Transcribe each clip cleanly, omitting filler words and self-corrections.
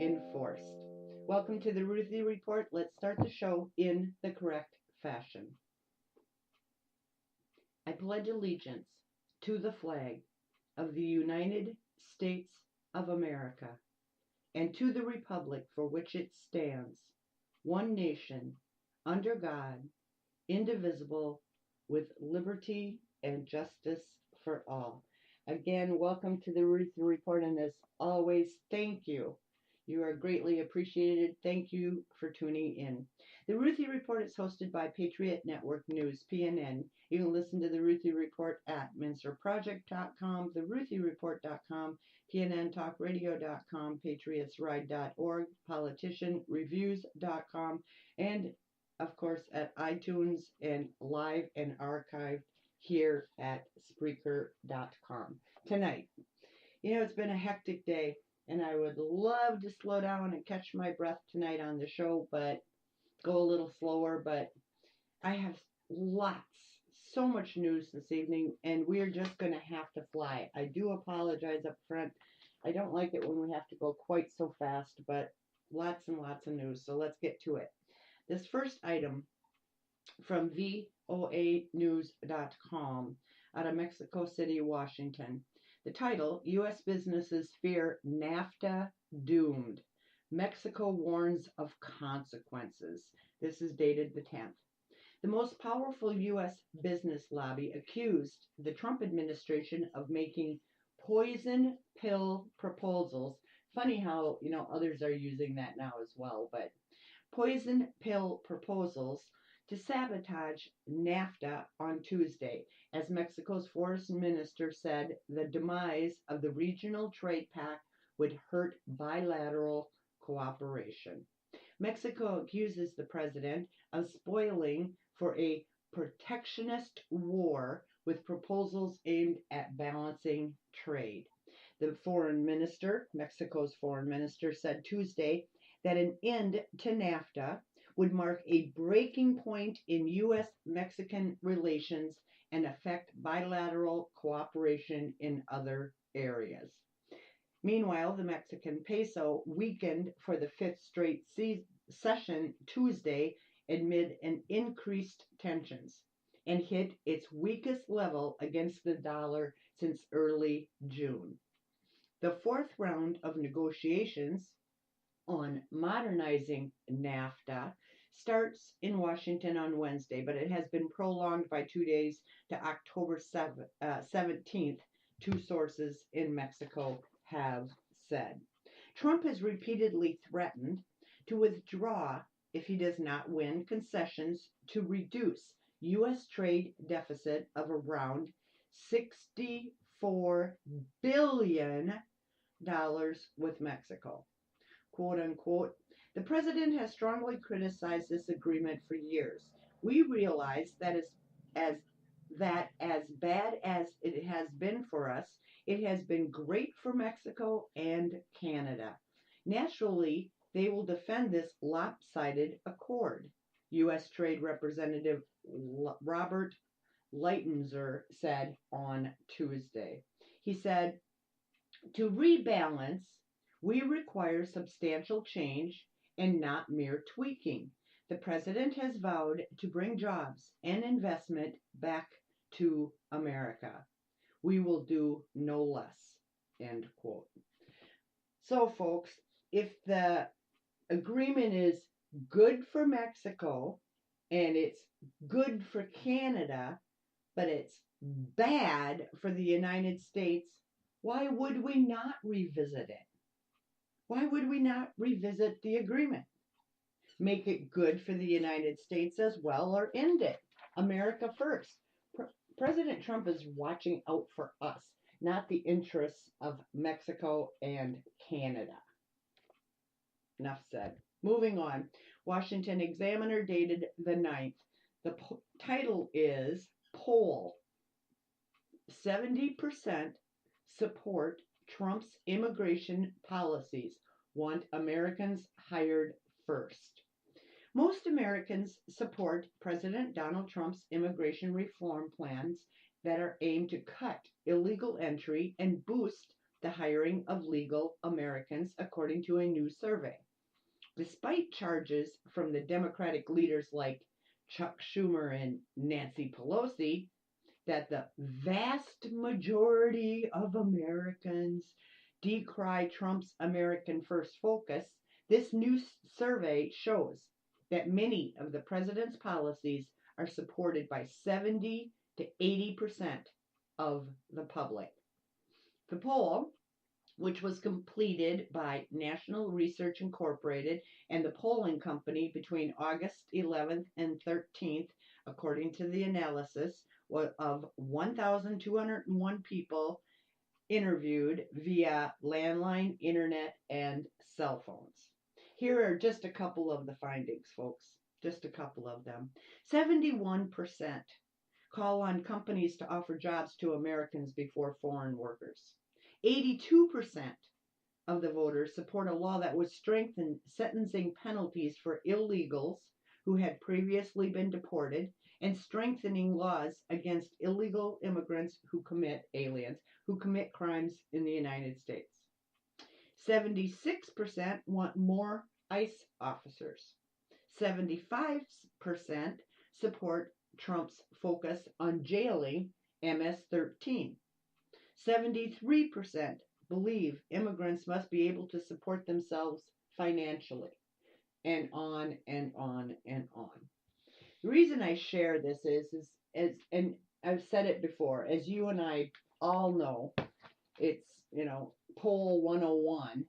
enforced. Welcome to the Ruthie Report. Let's start the show in the correct fashion. I pledge allegiance to the flag of the United States of America and to the republic for which it stands, one nation, under God, indivisible, with liberty and justice for all. Again, welcome to the Ruthie Report, and as always, thank you. You are greatly appreciated. Thank you for tuning in. The Ruthie Report is hosted by Patriot Network News, PNN. You can listen to the Ruthie Report at MinsterProject.com, theRuthieReport.com, PNNTalkRadio.com, PatriotsRide.org, PoliticianReviews.com, and of course at iTunes and live and archived here at Spreaker.com. Tonight, it's been a hectic day, and I would love to slow down and catch my breath tonight on the show, but go a little slower. But I have so much news this evening, and we are just going to have to fly. I do apologize up front. I don't like it when we have to go quite so fast, but lots and lots of news, so let's get to it. This first item from voanews.com out of Mexico City, Washington. The title, U.S. businesses fear NAFTA doomed. Mexico warns of consequences. This is dated the 10th. The most powerful U.S. business lobby accused the Trump administration of making poison pill proposals. Funny how, others are using that now as well, but poison pill proposals to sabotage NAFTA on Tuesday, as Mexico's foreign minister said the demise of the regional trade pact would hurt bilateral cooperation. Mexico accuses the president of spoiling for a protectionist war with proposals aimed at balancing trade. The Mexico's foreign minister, said Tuesday that an end to NAFTA would mark a breaking point in U.S.-Mexican relations and affect bilateral cooperation in other areas. Meanwhile, the Mexican peso weakened for the fifth straight session Tuesday amid an increased tensions and hit its weakest level against the dollar since early June. The fourth round of negotiations on modernizing NAFTA starts in Washington on Wednesday, but it has been prolonged by 2 days to October 17th, two sources in Mexico have said. Trump has repeatedly threatened to withdraw if he does not win concessions to reduce U.S. trade deficit of around $64 billion with Mexico. Quote unquote, the president has strongly criticized this agreement for years. We realize that as bad as it has been for us, it has been great for Mexico and Canada. Naturally, they will defend this lopsided accord, U.S. Trade Representative Robert Lighthizer said on Tuesday. He said, to rebalance, we require substantial change and not mere tweaking. The president has vowed to bring jobs and investment back to America. We will do no less, end quote. So, folks, if the agreement is good for Mexico and it's good for Canada, but it's bad for the United States, why would we not revisit it? Why would we not revisit the agreement? Make it good for the United States as well, or end it. America first. President Trump is watching out for us, not the interests of Mexico and Canada. Enough said. Moving on. Washington Examiner dated the 9th. The title is Poll. 70% support Trump's immigration policies, want Americans hired first. Most Americans support President Donald Trump's immigration reform plans that are aimed to cut illegal entry and boost the hiring of legal Americans, according to a new survey. Despite charges from the Democratic leaders like Chuck Schumer and Nancy Pelosi that the vast majority of Americans decry Trump's American First focus, this new survey shows that many of the president's policies are supported by 70 to 80% of the public. The poll, which was completed by National Research Incorporated and the polling company between August 11th and 13th, according to the analysis of 1,201 people interviewed via landline, internet, and cell phones. Here are just a couple of the findings, folks. Just a couple of them. 71% call on companies to offer jobs to Americans before foreign workers. 82% of the voters support a law that would strengthen sentencing penalties for illegals who had previously been deported and strengthening laws against illegal immigrants who commit crimes in the United States. 76% want more ICE officers. 75% support Trump's focus on jailing MS-13. 73% believe immigrants must be able to support themselves financially, and on and on and on. The reason I share this is and I've said it before, as you and I all know, it's, poll 101.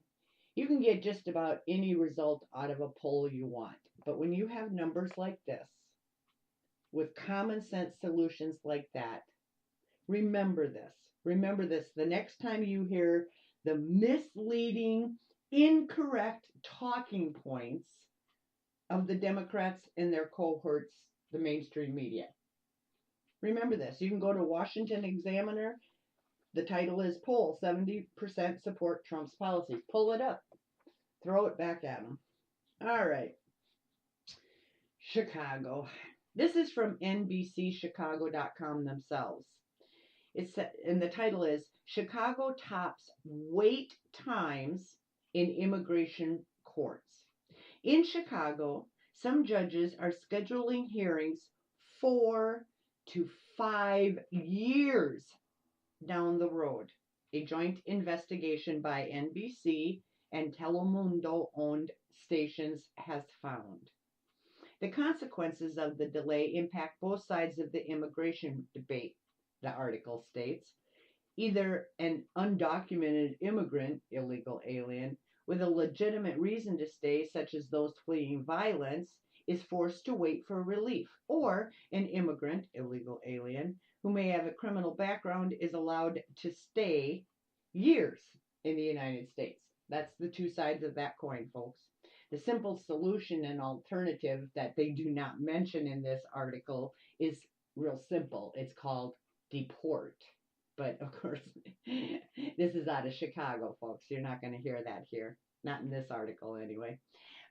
You can get just about any result out of a poll you want. But when you have numbers like this, with common sense solutions like that, remember this. Remember this. The next time you hear the misleading, incorrect talking points of the Democrats and their cohorts, the mainstream media. Remember this. You can go to Washington Examiner. The title is Poll 70% Support Trump's Policies. Pull it up. Throw it back at them. All right. Chicago. This is from NBCChicago.com themselves. And the title is Chicago Tops Wait Times in Immigration Courts. In Chicago, some judges are scheduling hearings 4 to 5 years down the road. A joint investigation by NBC and Telemundo-owned stations has found. The consequences of the delay impact both sides of the immigration debate, the article states. Either an undocumented immigrant, illegal alien, with a legitimate reason to stay, such as those fleeing violence, is forced to wait for relief, or an immigrant, illegal alien, who may have a criminal background is allowed to stay years in the United States. That's the two sides of that coin, folks. The simple solution and alternative that they do not mention in this article is real simple. It's called deport. But of course, this is out of Chicago, folks. You're not going to hear that here. Not in this article, anyway.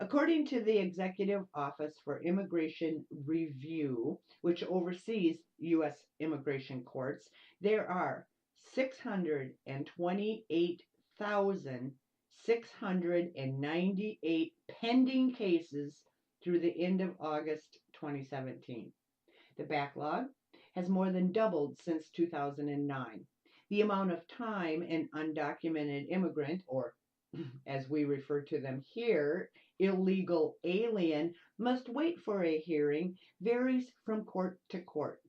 According to the Executive Office for Immigration Review, which oversees U.S. immigration courts, there are 628,698 pending cases through the end of August 2017. The backlog has more than doubled since 2009. The amount of time an undocumented immigrant, or as we refer to them here, illegal alien, must wait for a hearing varies from court to court,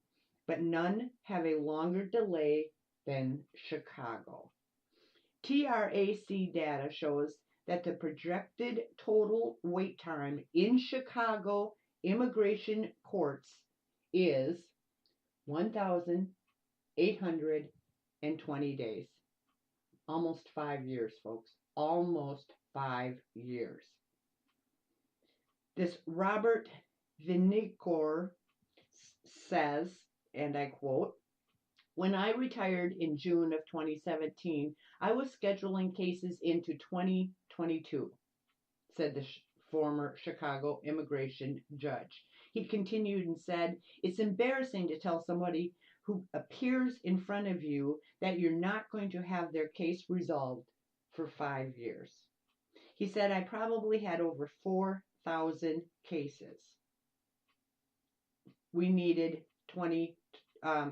but none have a longer delay than Chicago. TRAC data shows that the projected total wait time in Chicago immigration courts is 1,820 days. Almost 5 years, folks. Almost 5 years. This Robert Vinicore says, and I quote, "When I retired in June of 2017, I was scheduling cases into 2022, said the former Chicago immigration judge. He continued and said, "It's embarrassing to tell somebody who appears in front of you that you're not going to have their case resolved for 5 years. He said, I probably had over 4,000 cases. We needed 20.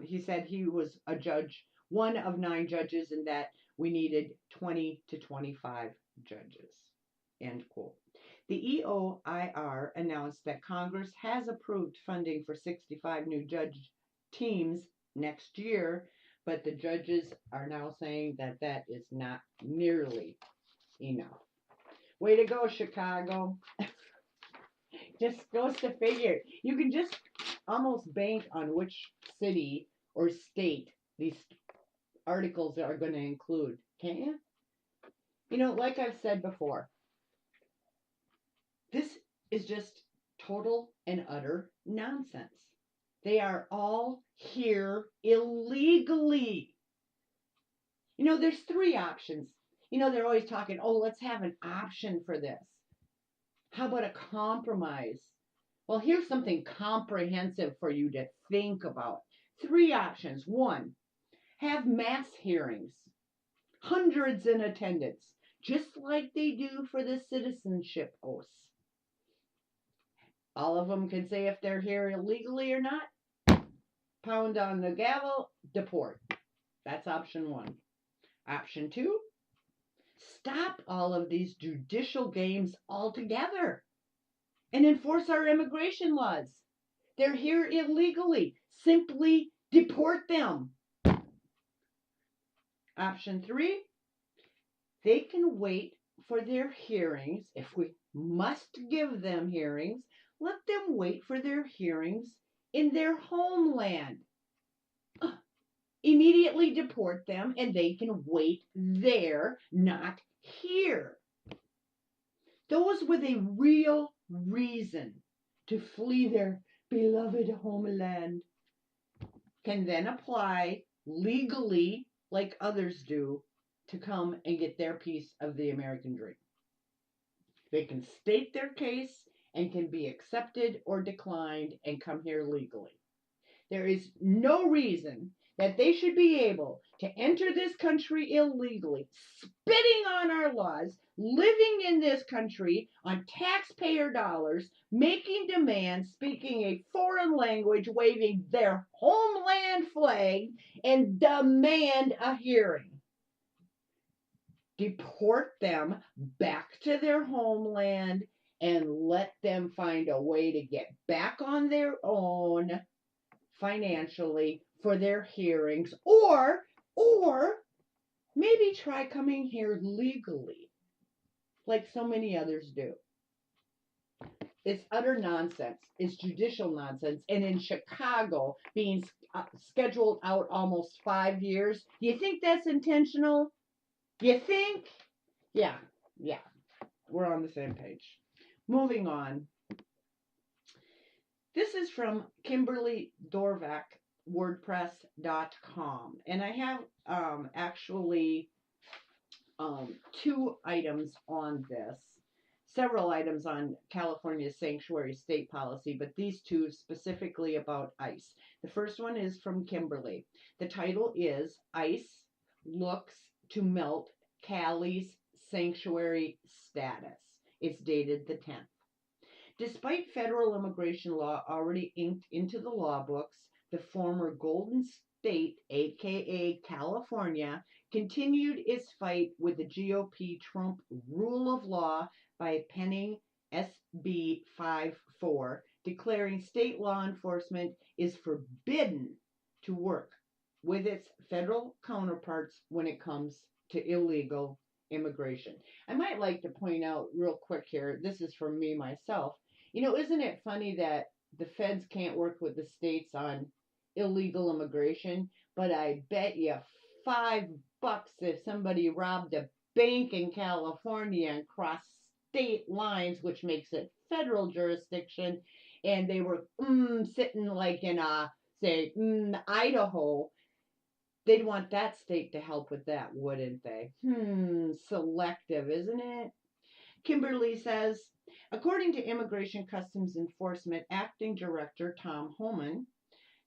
He said he was a judge, one of 9 judges, and that we needed 20 to 25 judges. End quote. The EOIR announced that Congress has approved funding for 65 new judge teams next year, but the judges are now saying that that is not nearly enough. Way to go, Chicago. Just goes to figure. You can just almost bank on which city or state these articles are going to include, can't you? You know, like I've said before, this is just total and utter nonsense. They are all here illegally. You know, there's 3 options. You know, they're always talking, oh, let's have an option for this. How about a compromise? Well, here's something comprehensive for you to think about. 3 options. 1, have mass hearings, hundreds in attendance, just like they do for the citizenship oaths. All of them can say if they're here illegally or not. Pound on the gavel, deport. That's option 1. Option 2, stop all of these judicial games altogether and enforce our immigration laws. They're here illegally. Simply deport them. Option 3, they can wait for their hearings. If we must give them hearings, let them wait for their hearings in their homeland. Immediately deport them, and they can wait there, not here. Those with a real reason to flee their beloved homeland can then apply legally, like others do, to come and get their piece of the American dream. They can state their case and can be accepted or declined and come here legally. There is no reason that they should be able to enter this country illegally, spitting on our laws, living in this country on taxpayer dollars, making demands, speaking a foreign language, waving their homeland flag, and demand a hearing. Deport them back to their homeland and let them find a way to get back on their own financially for their hearings, or maybe try coming here legally like so many others do. It's utter nonsense. It's judicial nonsense. And in Chicago, being scheduled out almost 5 years, do you think that's intentional? You think? Yeah. We're on the same page. Moving on. This is from Kimberly Dorvac, WordPress.com. And I have actually 2 items on this. Several items on California's sanctuary state policy, but these 2 specifically about ICE. The first one is from Kimberly. The title is ICE Looks to Melt Cali's Sanctuary Status. It's dated the 10th. Despite federal immigration law already inked into the law books, the former Golden State, aka California, continued its fight with the GOP Trump rule of law by penning SB 54, declaring state law enforcement is forbidden to work with its federal counterparts when it comes to illegal immigration. I might like to point out real quick here, this is from me myself. You know, isn't it funny that the feds can't work with the states on illegal immigration, but I bet you $5 if somebody robbed a bank in California and crossed state lines, which makes it federal jurisdiction, and they were sitting like in say Idaho, they'd want that state to help with that, wouldn't they? Selective, isn't it? Kimberly says, according to Immigration Customs Enforcement Acting Director Tom Homan,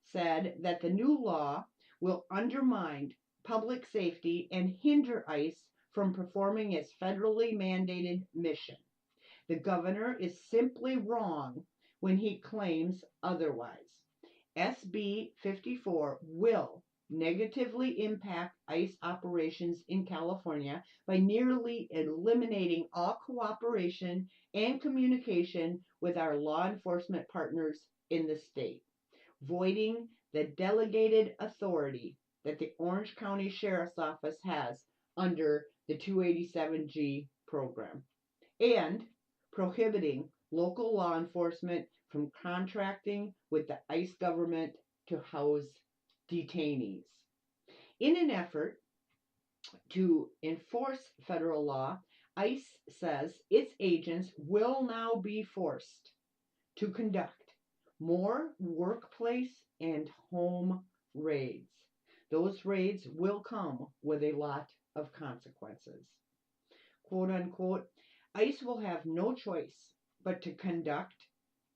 said that the new law will undermine public safety and hinder ICE from performing its federally mandated mission. The governor is simply wrong when he claims otherwise. SB 54 will negatively impact ICE operations in California by nearly eliminating all cooperation and communication with our law enforcement partners in the state, voiding the delegated authority that the Orange County Sheriff's Office has under the 287G program, and prohibiting local law enforcement from contracting with the ICE government to house detainees. In an effort to enforce federal law, ICE says its agents will now be forced to conduct more workplace and home raids. Those raids will come with a lot of consequences. Quote unquote, ICE will have no choice but to conduct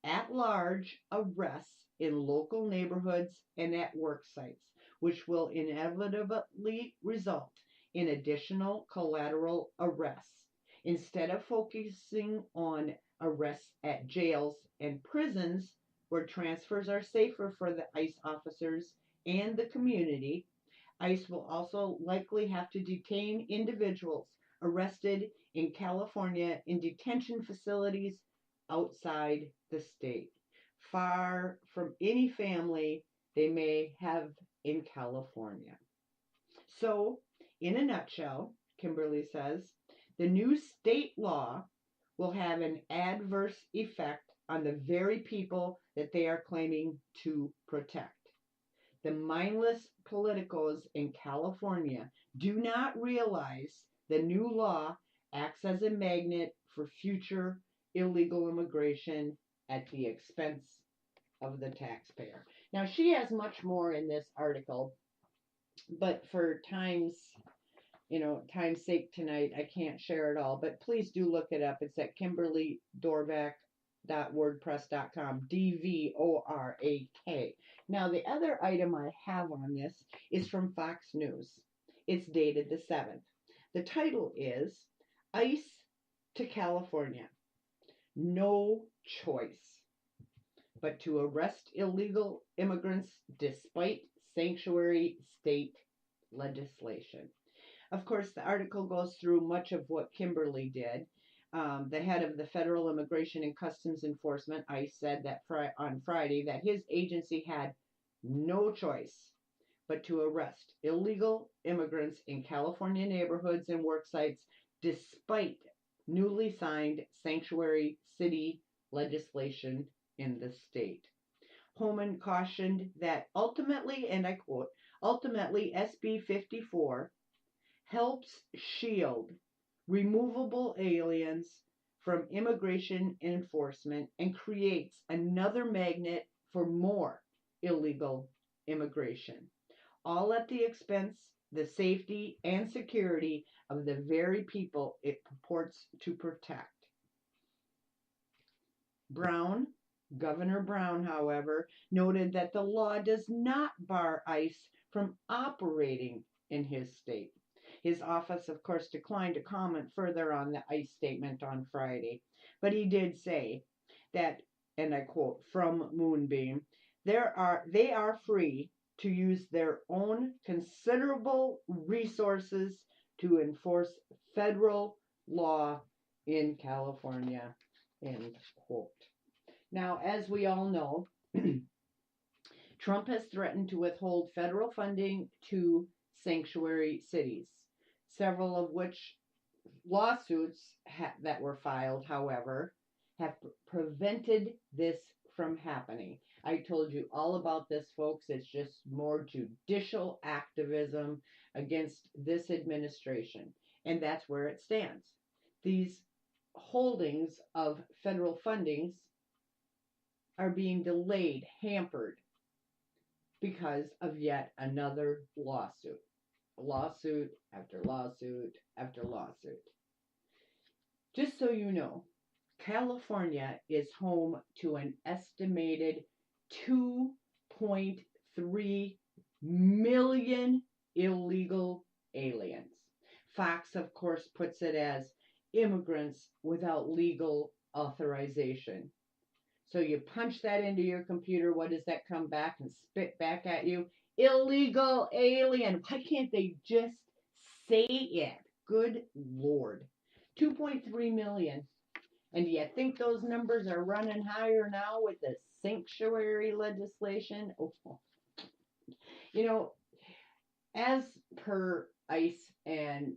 at-large arrests in local neighborhoods and at work sites, which will inevitably result in additional collateral arrests. Instead of focusing on arrests at jails and prisons, where transfers are safer for the ICE officers and the community, ICE will also likely have to detain individuals arrested in California in detention facilities outside the state, far from any family they may have in California. So, in a nutshell, Kimberly says, the new state law will have an adverse effect on the very people that they are claiming to protect. The mindless politicos in California do not realize the new law acts as a magnet for future illegal immigration at the expense of the taxpayer. Now, she has much more in this article, but for time's sake tonight, I can't share it all, but please do look it up. It's at kimberlydorvak.wordpress.com, DVORAK. Now, the other item I have on this is from Fox News. It's dated the 7th. The title is ICE to California. No choice but to arrest illegal immigrants despite sanctuary state legislation. Of course, the article goes through much of what Kimberly did. The head of the Federal Immigration and Customs Enforcement, ICE, said that on Friday that his agency had no choice but to arrest illegal immigrants in California neighborhoods and work sites despite newly signed sanctuary city legislation in the state. Homan cautioned that ultimately, and I quote, ultimately SB 54 helps shield removable aliens from immigration enforcement and creates another magnet for more illegal immigration, all at the expense, the safety, and security of the very people it purports to protect. Governor Brown, however, noted that the law does not bar ICE from operating in his state. His office, of course, declined to comment further on the ICE statement on Friday, but he did say that, and I quote from Moonbeam, they are free to use their own considerable resources to enforce federal law in California, end quote. Now, as we all know, Trump has threatened to withhold federal funding to sanctuary cities, several of which lawsuits that were filed, however, have prevented this from happening. I told you all about this, folks. It's just more judicial activism against this administration, and that's where it stands. These holdings of federal fundings are being delayed, hampered, because of yet another lawsuit. Lawsuit after lawsuit after lawsuit. Just so you know, California is home to an estimated 2.3 million illegal aliens. Fox, of course, puts it as immigrants without legal authorization. So you punch that into your computer, what does that come back and spit back at you? Illegal alien. Why can't they just say it? Good Lord. 2.3 million. And do you think those numbers are running higher now with the sanctuary legislation? Oh. You know, as per ICE and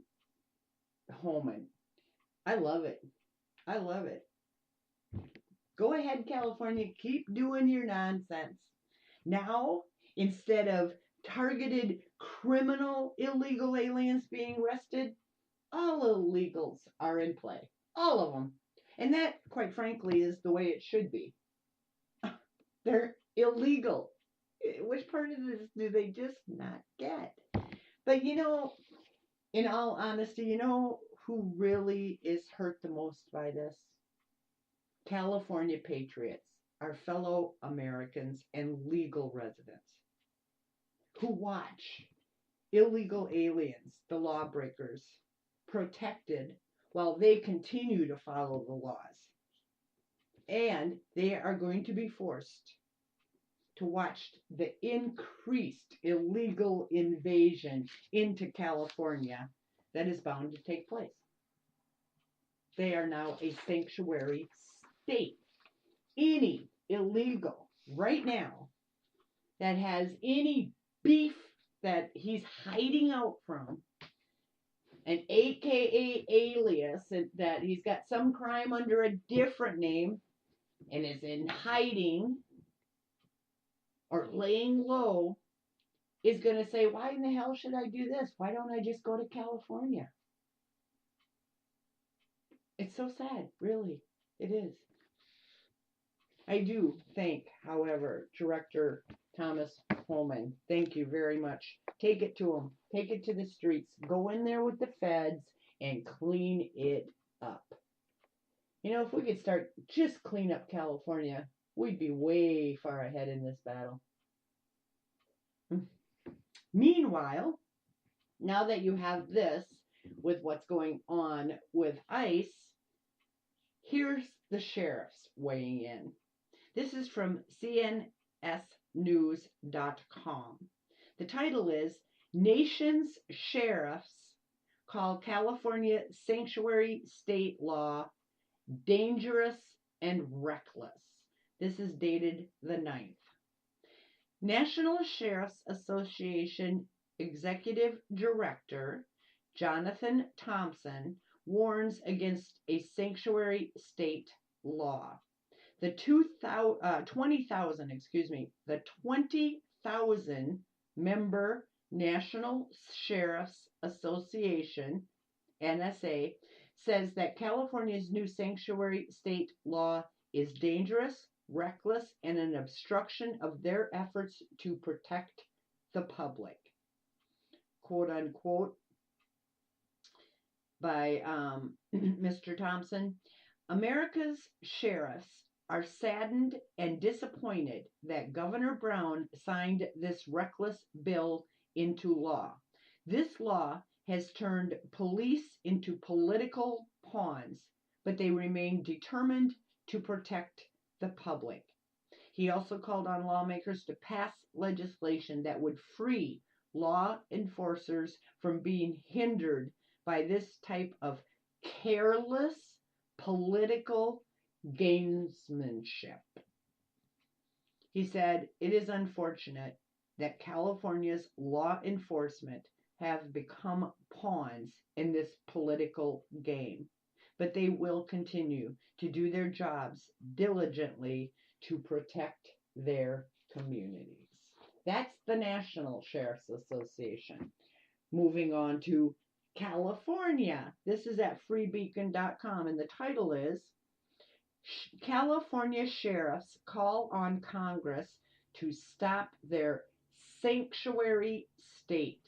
Holman, I love it. I love it. Go ahead, California. Keep doing your nonsense. Now, instead of targeted criminal illegal aliens being arrested, all illegals are in play. All of them. And that, quite frankly, is the way it should be. They're illegal. Which part of this do they just not get? But you know, in all honesty, you know who really is hurt the most by this? California patriots, our fellow Americans and legal residents who watch illegal aliens, the lawbreakers, protected while they continue to follow the laws. And they are going to be forced to watch the increased illegal invasion into California that is bound to take place. They are now a sanctuary state. Any illegal right now that has any beef that he's hiding out from, an AKA alias, that he's got some crime under a different name and is in hiding or laying low, is going to say, why in the hell should I do this? Why don't I just go to California? It's so sad, really. It is. I do thank, however, Director Thomas Holman. Thank you very much. Take it to him. Take it to the streets. Go in there with the feds and clean it up. You know, if we could start just clean up California, we'd be way far ahead in this battle. Meanwhile, now that you have this with what's going on with ICE, here's the sheriffs weighing in. This is from cnsnews.com. The title is Nation's Sheriffs Call California Sanctuary State Law Dangerous and Reckless. This is dated the 9th. National Sheriff's Association Executive Director Jonathan Thompson warns against a sanctuary state law. The 20,000 member National Sheriff's Association, NSA, says that California's new sanctuary state law is dangerous, reckless, and an obstruction of their efforts to protect the public. Quote unquote by Mr. Thompson. America's sheriffs are saddened and disappointed that Governor Brown signed this reckless bill into law. This law has turned police into political pawns, but they remain determined to protect the public. He also called on lawmakers to pass legislation that would free law enforcers from being hindered by this type of careless political gamesmanship. He said, it is unfortunate that California's law enforcement have become pawns in this political game, but they will continue to do their jobs diligently to protect their communities. That's the National Sheriff's Association. Moving on to California. This is at freebeacon.com, and the title is California Sheriffs Call on Congress to Stop Their Sanctuary State.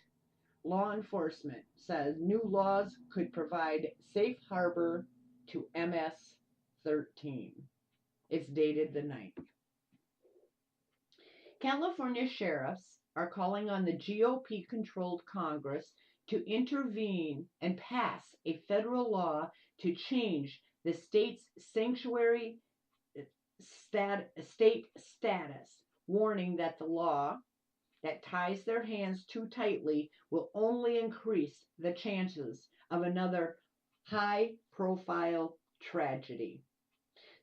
Law enforcement says new laws could provide safe harbor to MS-13. It's dated the 9th. California sheriffs are calling on the GOP controlled Congress to intervene and pass a federal law to change the state's sanctuary state status, warning that the law that ties their hands too tightly will only increase the chances of another high profile tragedy.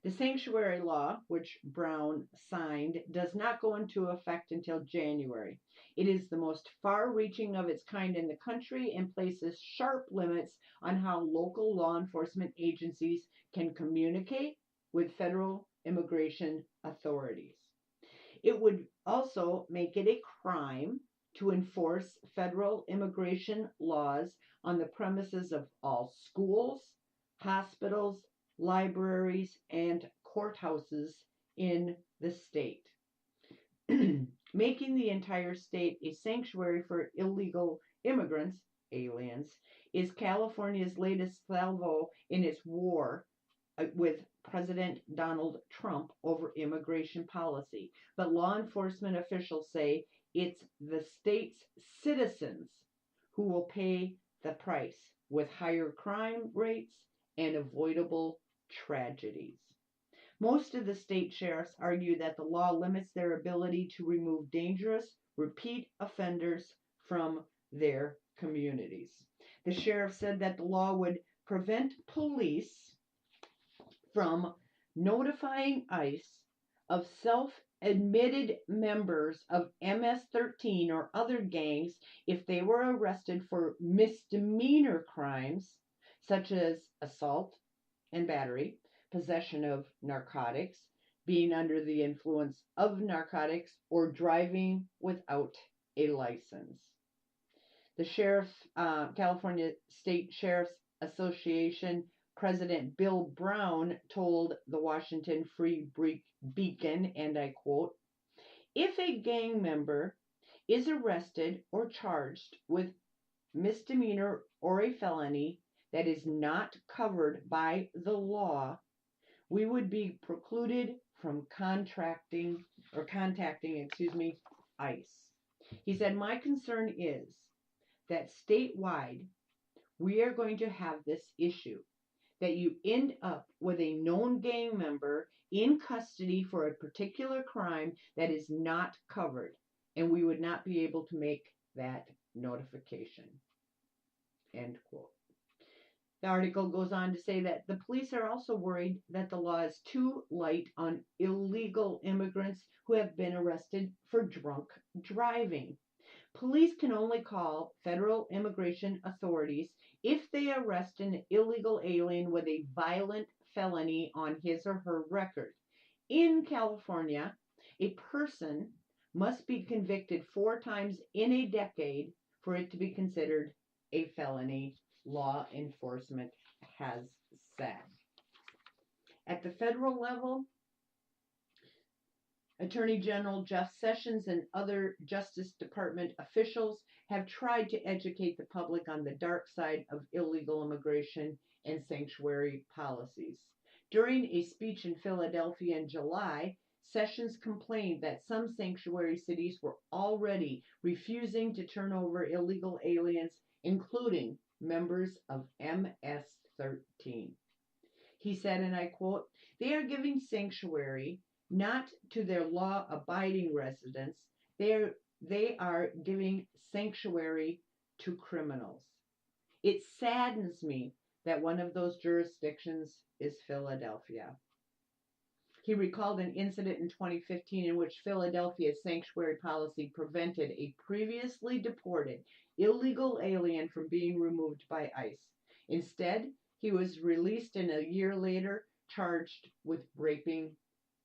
The sanctuary law, which Brown signed, does not go into effect until January. It is the most far reaching of its kind in the country and places sharp limits on how local law enforcement agencies can communicate with federal immigration authorities. It would also make it a crime to enforce federal immigration laws on the premises of all schools, hospitals, libraries, and courthouses in the state. Making the entire state a sanctuary for illegal immigrants, aliens, is California's latest salvo in its war with President Donald Trump over immigration policy. But law enforcement officials say it's the state's citizens who will pay the price with higher crime rates and avoidable tragedies. Most of the state sheriffs argue that the law limits their ability to remove dangerous, repeat offenders from their communities. The sheriff said that the law would prevent police from notifying ICE of self-admitted members of MS-13 or other gangs if they were arrested for misdemeanor crimes such as assault and battery, possession of narcotics, being under the influence of narcotics, or driving without a license. The California State Sheriff's Association President Bill Brown told the Washington Free Beacon, and I quote, "If a gang member is arrested or charged with misdemeanor or a felony that is not covered by the law, we would be precluded from contacting ICE." He said, "My concern is that statewide we are going to have this issue, that you end up with a known gang member in custody for a particular crime that is not covered, and we would not be able to make that notification." End quote. The article goes on to say that the police are also worried that the law is too light on illegal immigrants who have been arrested for drunk driving. Police can only call federal immigration authorities if they arrest an illegal alien with a violent felony on his or her record. In California, a person must be convicted 4 times in a decade for it to be considered a felony, law enforcement has said. At the federal level, Attorney General Jeff Sessions and other Justice Department officials have tried to educate the public on the dark side of illegal immigration and sanctuary policies. During a speech in Philadelphia in July, Sessions complained that some sanctuary cities were already refusing to turn over illegal aliens, including members of MS-13. He said, and I quote, "They are giving sanctuary not to their law-abiding residents, they are giving sanctuary to criminals. It saddens me that one of those jurisdictions is Philadelphia." He recalled an incident in 2015 in which Philadelphia's sanctuary policy prevented a previously deported illegal alien from being removed by ICE. Instead, he was released and a year later charged with raping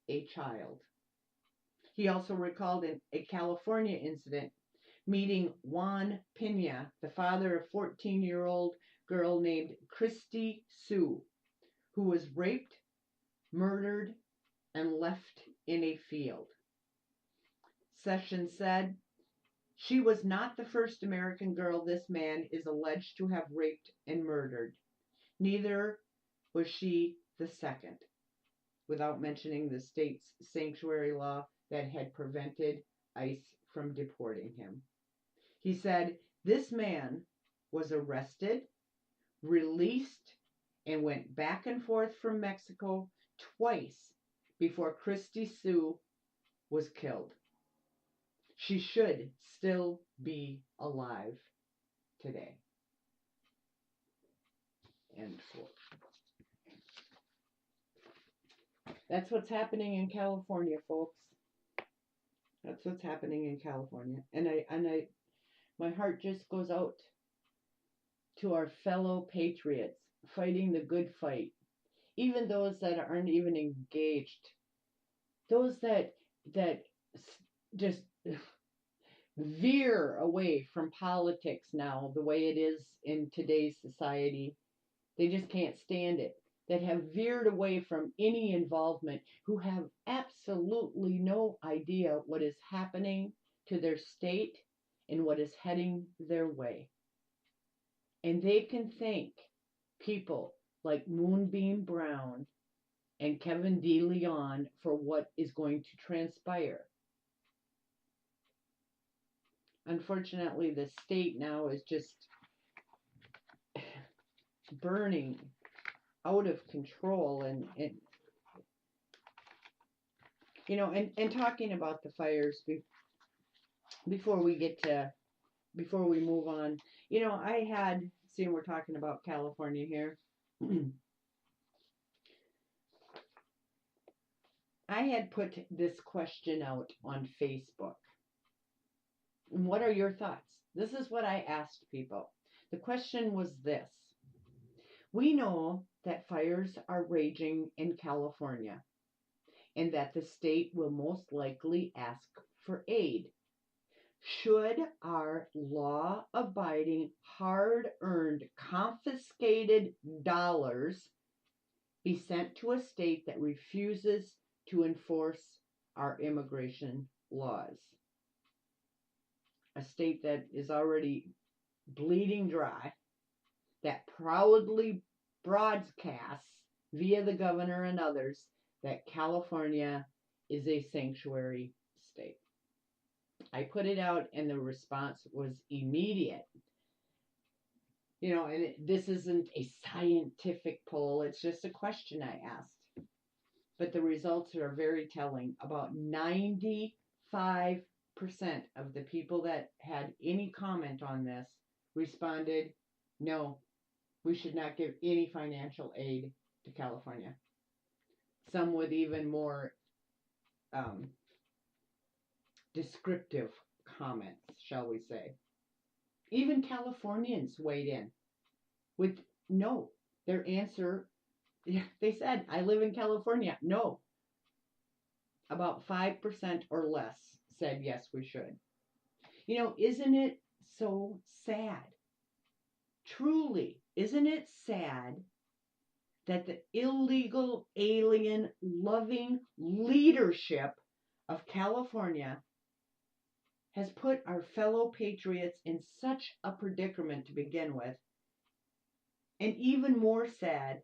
a child. He also recalled a California incident meeting Juan Pena, the father of a 14-year-old girl named Christy Sue, who was raped, murdered, and left in a field. Sessions said, "She was not the first American girl this man is alleged to have raped and murdered. Neither was she the second," without mentioning the state's sanctuary law that had prevented ICE from deporting him. He said this man was arrested, released, and went back and forth from Mexico twice before Christy Sue was killed. She should still be alive today. End quote. That's what's happening in California, folks. That's what's happening in California. And my heart just goes out to our fellow patriots fighting the good fight. Even those that aren't even engaged. Those that just veer away from politics now, the way it is in today's society. They just can't stand it. That have veered away from any involvement, who have absolutely no idea what is happening to their state and what is heading their way. And they can thank people like Moonbeam Brown and Kevin DeLeon for what is going to transpire. Unfortunately, the state now is just burning out of control, and you know, and talking about the fires before we move on, you know, I had, seeing we're talking about California here, I had put this question out on Facebook. What are your thoughts? This is what I asked people. The question was this: we know that fires are raging in California and that the state will most likely ask for aid. Should our law-abiding, hard-earned, confiscated dollars be sent to a state that refuses to enforce our immigration laws? A state that is already bleeding dry, that proudly broadcasts via the governor and others that California is a sanctuary state. I put it out and the response was immediate. You know, and this isn't a scientific poll, it's just a question I asked. But the results are very telling. About 95% of the people that had any comment on this responded, no, we should not give any financial aid to California. Some with even more descriptive comments, shall we say. Even Californians weighed in with no. Their answer, they said, I live in California. No. About 5% or less said, yes, we should. You know, isn't it so sad? Truly, isn't it sad that the illegal, alien, loving leadership of California has put our fellow patriots in such a predicament to begin with, and even more sad,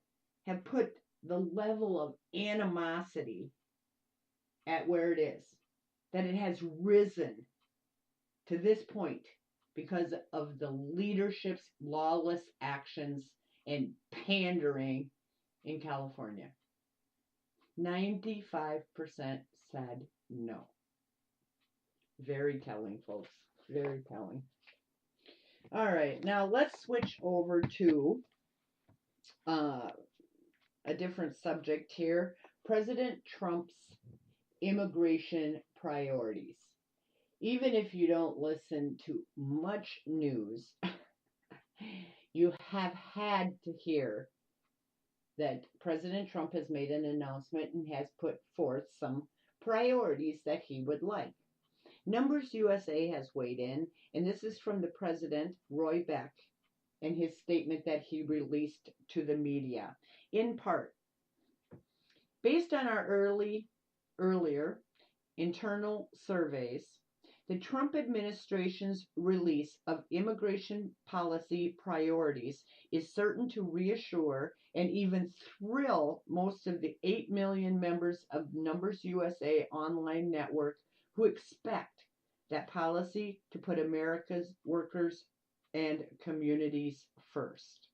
have put the level of animosity at where it is, that it has risen to this point because of the leadership's lawless actions and pandering in California. 95% said no. Very telling, folks. Very telling. All right, now let's switch over to a different subject here. President Trump's immigration priorities. Even if you don't listen to much news, you have had to hear that President Trump has made an announcement and has put forth some priorities that he would like. Numbers USA has weighed in, and this is from the president, Roy Beck, and his statement that he released to the media. In part, based on our earlier internal surveys, the Trump administration's release of immigration policy priorities is certain to reassure and even thrill most of the 8 million members of Numbers USA online network who expect that policy to put America's workers and communities first.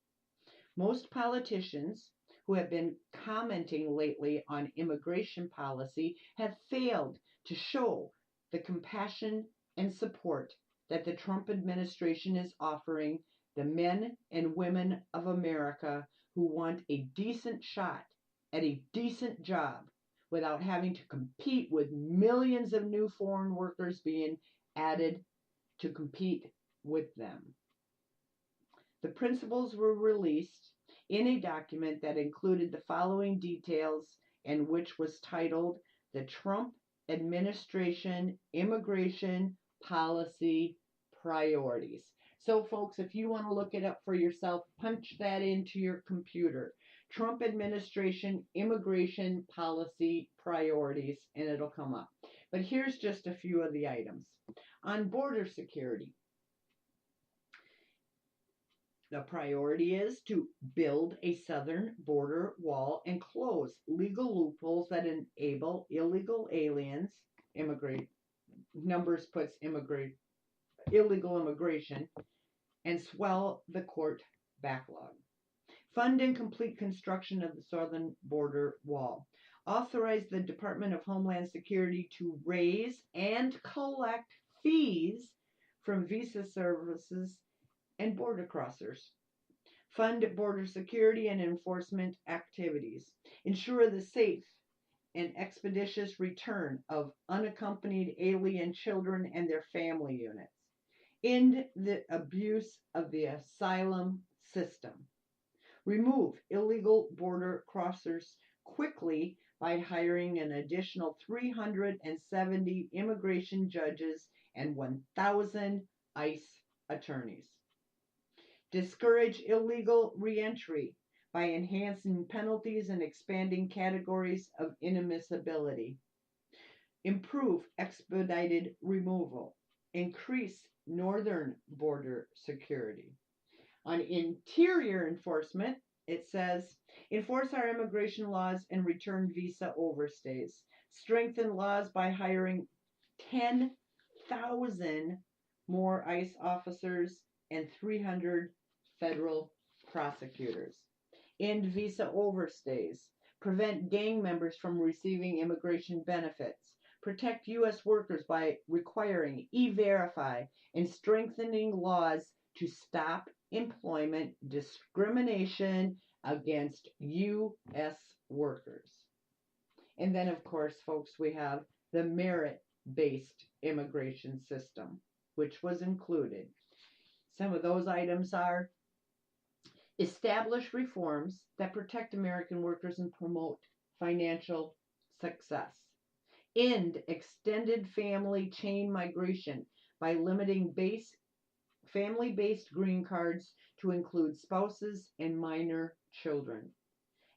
Most politicians who have been commenting lately on immigration policy have failed to show the compassion and support that the Trump administration is offering the men and women of America who want a decent shot at a decent job without having to compete with millions of new foreign workers being added to compete with them. The principles were released in a document that included the following details and which was titled the Trump Administration Immigration Policy Priorities. So, folks, if you want to look it up for yourself, punch that into your computer. Trump Administration Immigration Policy Priorities, and it'll come up. But here's just a few of the items. On border security, the priority is to build a southern border wall and close legal loopholes that enable illegal aliens immigrate. Numbers puts illegal immigration and swell the court backlog. Fund and complete construction of the southern border wall. Authorize the Department of Homeland Security to raise and collect fees from visa services and border crossers. Fund border security and enforcement activities. Ensure the safe and expeditious return of unaccompanied alien children and their family units. End the abuse of the asylum system. Remove illegal border crossers quickly by hiring an additional 370 immigration judges and 1,000 ICE attorneys. Discourage illegal reentry by enhancing penalties and expanding categories of inadmissibility. Improve expedited removal. Increase northern border security. On interior enforcement, it says, enforce our immigration laws and return visa overstays. Strengthen laws by hiring 10,000 more ICE officers and 300 federal prosecutors. End visa overstays. Prevent gang members from receiving immigration benefits. Protect U.S. workers by requiring E-Verify and strengthening laws to stop employment discrimination against U.S. workers. And then, of course, folks, we have the merit-based immigration system, which was included. Some of those items are establish reforms that protect American workers and promote financial success. End extended family chain migration by limiting family-based green cards to include spouses and minor children.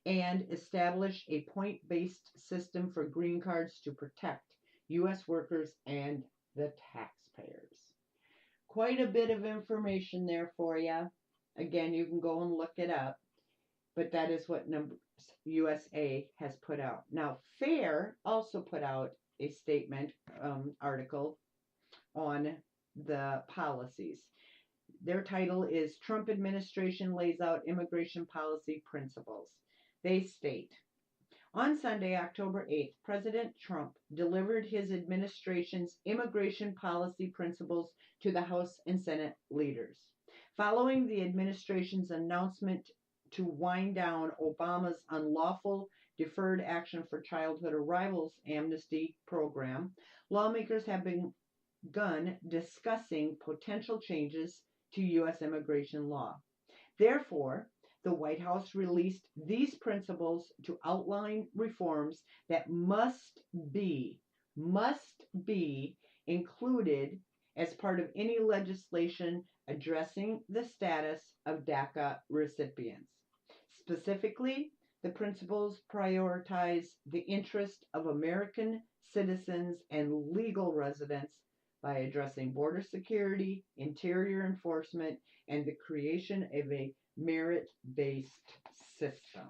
And establish a point-based system for green cards to protect U.S. workers and the taxpayers. Quite a bit of information there for you. Again, you can go and look it up, but that is what USA has put out. Now, FAIR also put out a statement article on the policies. Their title is Trump Administration Lays Out Immigration Policy Principles. They state, on Sunday, October 8th, President Trump delivered his administration's immigration policy principles to the House and Senate leaders. Following the administration's announcement to wind down Obama's unlawful Deferred Action for Childhood Arrivals amnesty program, lawmakers have begun discussing potential changes to U.S. immigration law. Therefore, the White House released these principles to outline reforms that must be included as part of any legislation addressing the status of DACA recipients. Specifically, the principles prioritize the interest of American citizens and legal residents by addressing border security, interior enforcement, and the creation of a merit-based system.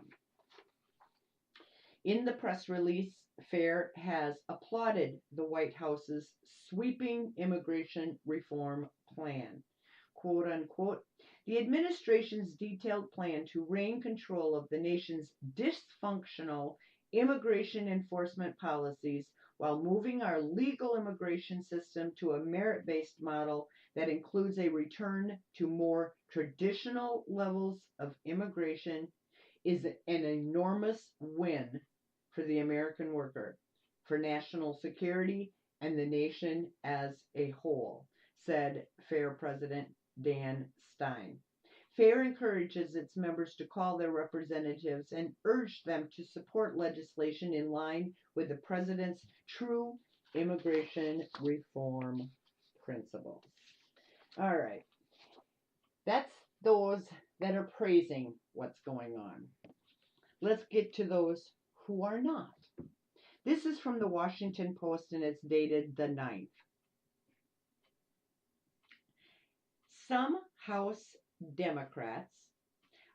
In the press release, Fair has applauded the White House's sweeping immigration reform plan. Quote unquote, the administration's detailed plan to rein control of the nation's dysfunctional immigration enforcement policies while moving our legal immigration system to a merit based model that includes a return to more traditional levels of immigration is an enormous win for the American worker, for national security, and the nation as a whole, said FAIR President Dan Stein. FAIR encourages its members to call their representatives and urge them to support legislation in line with the president's true immigration reform principles. All right. That's those that are praising what's going on. Let's get to those who are not. This is from the Washington Post and it's dated the 9th. Some House Democrats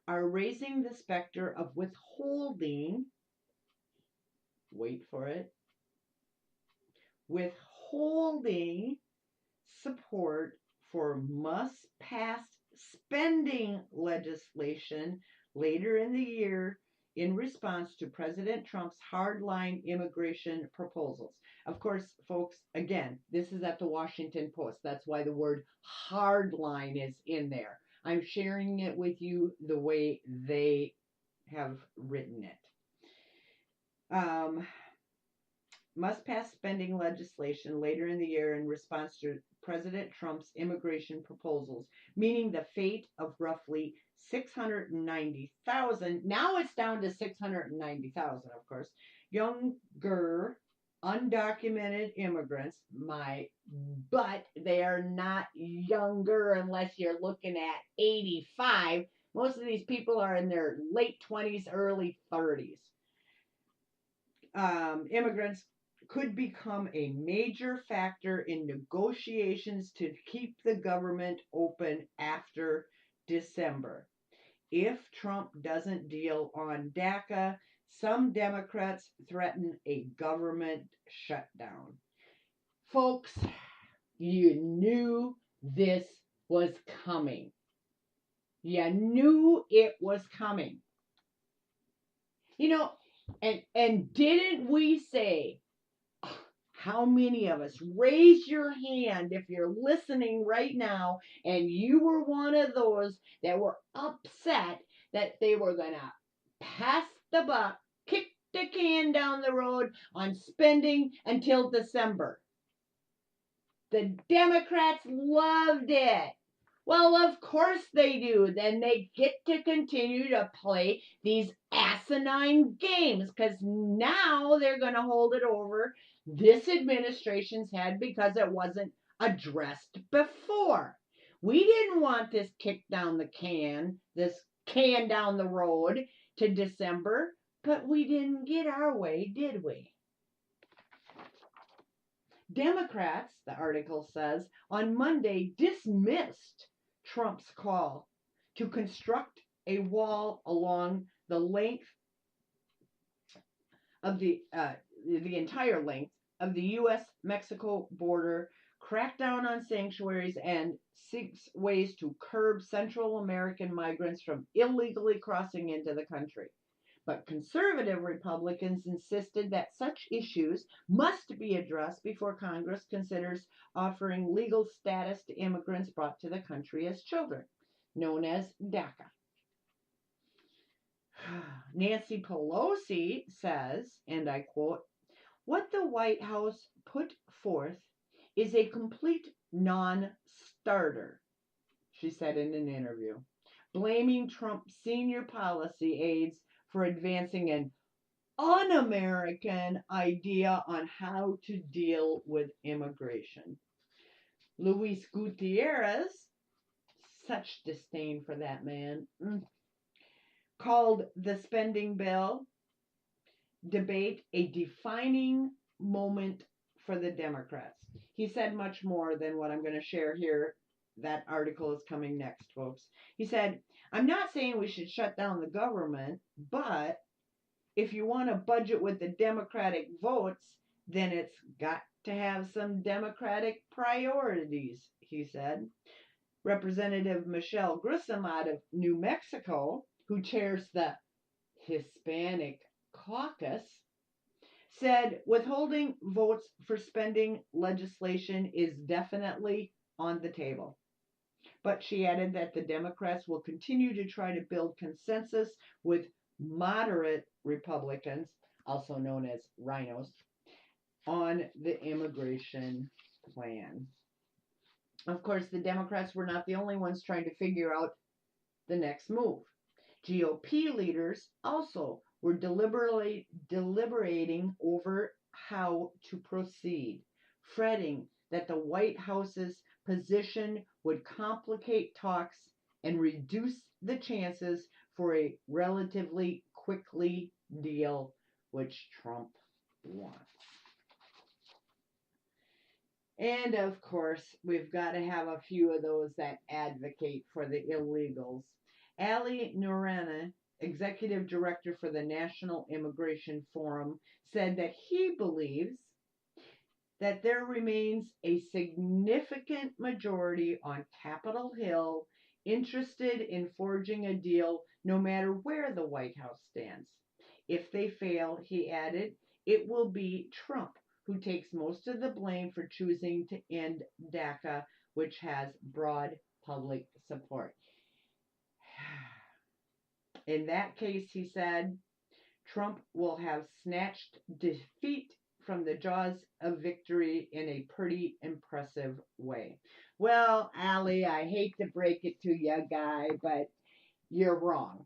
are raising the specter of withholding, wait for it, withholding support for must-pass spending legislation later in the year in response to President Trump's hardline immigration proposals. Of course, folks, again, this is at the Washington Post. That's why the word hardline is in there. I'm sharing it with you the way they have written it. Must pass spending legislation later in the year in response to President Trump's immigration proposals, meaning the fate of roughly 690,000, now it's down to 690,000, of course, younger, undocumented immigrants, but they are not younger unless you're looking at 85. Most of these people are in their late 20s, early 30s. Immigrants could become a major factor in negotiations to keep the government open after December. If Trump doesn't deal on DACA, some Democrats threaten a government shutdown. Folks, you knew this was coming. You knew it was coming. You know, and didn't we say, how many of us, raise your hand if you're listening right now and you were one of those that were upset that they were going to pass the buck, kick the can down the road on spending until December. The Democrats loved it. Well, of course they do. Then they get to continue to play these asinine games because now they're going to hold it over this administration's head because it wasn't addressed before. We didn't want this kick down the can, this can down the road to December, but we didn't get our way, did we? Democrats, the article says, on Monday dismissed Trump's call to construct a wall along the length of the entire length of the U.S.-Mexico border, crack down on sanctuaries, and seeks ways to curb Central American migrants from illegally crossing into the country. But conservative Republicans insisted that such issues must be addressed before Congress considers offering legal status to immigrants brought to the country as children, known as DACA. Nancy Pelosi says, and I quote, "What the White House put forth is a complete non-starter," she said in an interview, blaming Trump's senior policy aides for advancing an un-American idea on how to deal with immigration. Luis Gutierrez, such disdain for that man, called the spending bill debate a defining moment for the Democrats. He said much more than what I'm going to share here. That article is coming next, folks. He said, "I'm not saying we should shut down the government, but if you want to budget with the Democratic votes, then it's got to have some Democratic priorities, he said. Representative Michelle Grissom out of New Mexico, who chairs the Hispanic caucus, said withholding votes for spending legislation is definitely on the table. But she added that the Democrats will continue to try to build consensus with moderate Republicans, also known as rhinos, on the immigration plan. Of course, the Democrats were not the only ones trying to figure out the next move. GOP leaders also were deliberating over how to proceed, fretting that the White House's position would complicate talks and reduce the chances for a relatively quickly deal, which Trump wants. And of course, we've got to have a few of those that advocate for the illegals. Ali Nourani, executive director for the National Immigration Forum, said that he believes that there remains a significant majority on Capitol Hill interested in forging a deal no matter where the White House stands. If they fail, he added, it will be Trump who takes most of the blame for choosing to end DACA, which has broad public support. In that case, he said, Trump will have snatched defeat from the jaws of victory in a pretty impressive way. Well, Ali, I hate to break it to you, guy, but you're wrong.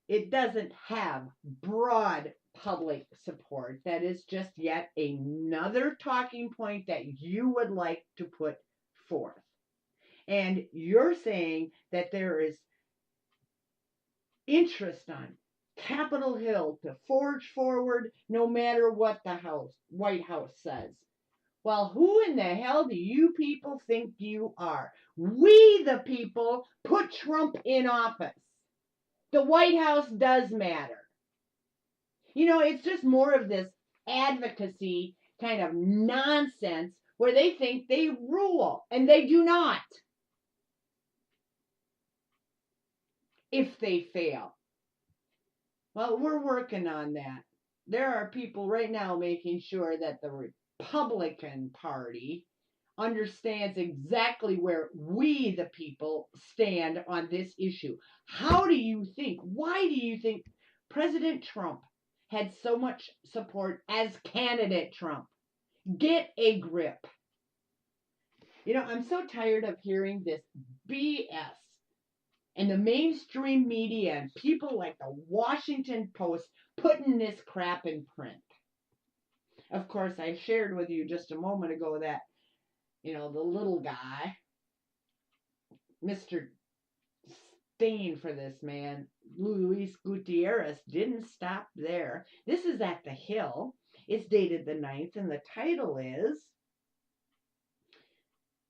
It doesn't have broad public support. That is just yet another talking point that you would like to put forth. And you're saying that there is interest on Capitol Hill to forge forward no matter what the White House says. Well, who in the hell do you people think you are? We, the people, put Trump in office. The White House does matter. You know, it's just more of this advocacy kind of nonsense where they think they rule, and they do not. If they fail. Well, we're working on that. There are people right now making sure that the Republican Party understands exactly where we, the people, stand on this issue. How do you think, why do you think President Trump had so much support as candidate Trump? Get a grip. You know, I'm so tired of hearing this BS. And the mainstream media and people like the Washington Post putting this crap in print. Of course, I shared with you just a moment ago that, you know, the little guy, Mr. Stain for this man, Luis Gutierrez, didn't stop there. This is at the Hill. It's dated the 9th, and the title is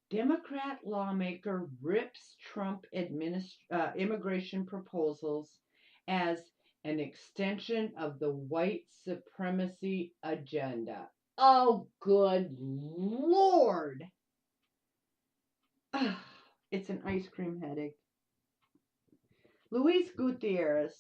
Democrat lawmaker rips Trump immigration proposals as an extension of the white supremacy agenda. Oh, good Lord. It's an ice cream headache. Luis Gutierrez,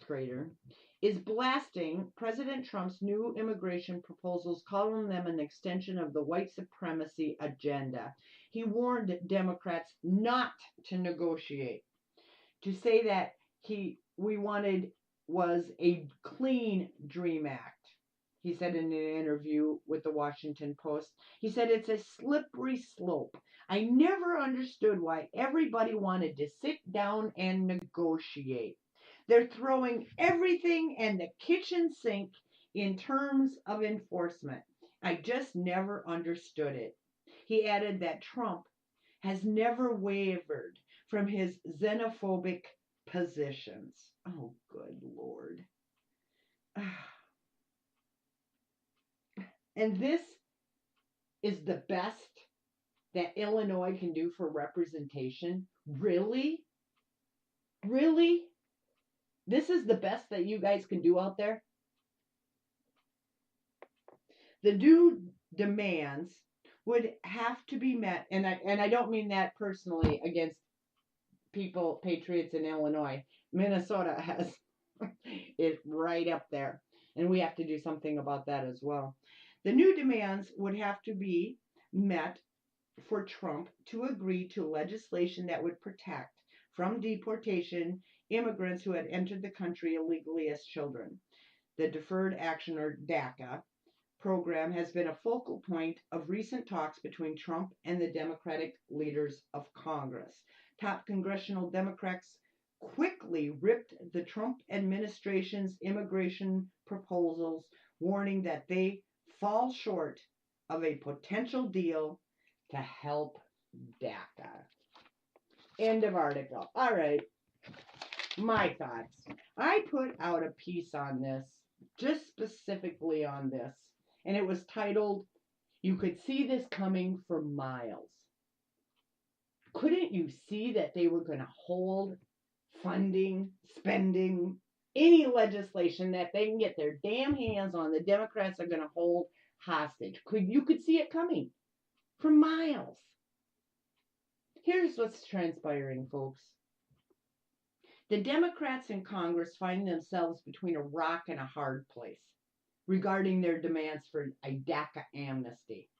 traitor, is blasting President Trump's new immigration proposals, calling them an extension of the white supremacy agenda. He warned Democrats not to negotiate, to say that we wanted was a clean DREAM Act. He said in an interview with the Washington Post, he said it's a slippery slope. I never understood why everybody wanted to sit down and negotiate. They're throwing everything and the kitchen sink in terms of enforcement. I just never understood it. He added that Trump has never wavered from his xenophobic positions. Oh, good Lord. And this is the best that Illinois can do for representation? Really? Really? This is the best that you guys can do out there. The new demands would have to be met, and I don't mean that personally against people, patriots in Illinois. Minnesota has it right up there, and we have to do something about that as well. The new demands would have to be met for Trump to agree to legislation that would protect from deportation immigrants who had entered the country illegally as children. The Deferred Action, or DACA, program has been a focal point of recent talks between Trump and the Democratic leaders of Congress. Top congressional Democrats quickly ripped the Trump administration's immigration proposals, warning that they fall short of a potential deal to help DACA. End of article. All right. My thoughts. I put out a piece on this, just specifically on this, and it was titled, "You Could See This Coming for Miles." Couldn't you see that they were going to hold funding, spending, any legislation that they can get their damn hands on, the Democrats are going to hold hostage? You could see it coming for miles. Here's what's transpiring, folks. The Democrats in Congress find themselves between a rock and a hard place regarding their demands for a DACA amnesty.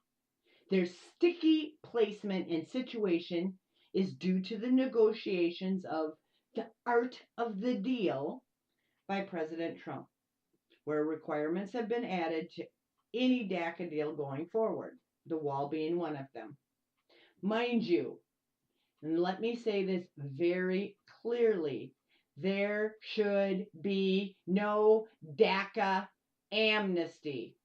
Their sticky placement and situation is due to the negotiations of the art of the deal by President Trump, where requirements have been added to any DACA deal going forward, the wall being one of them. Mind you, and let me say this very clearly, there should be no DACA amnesty.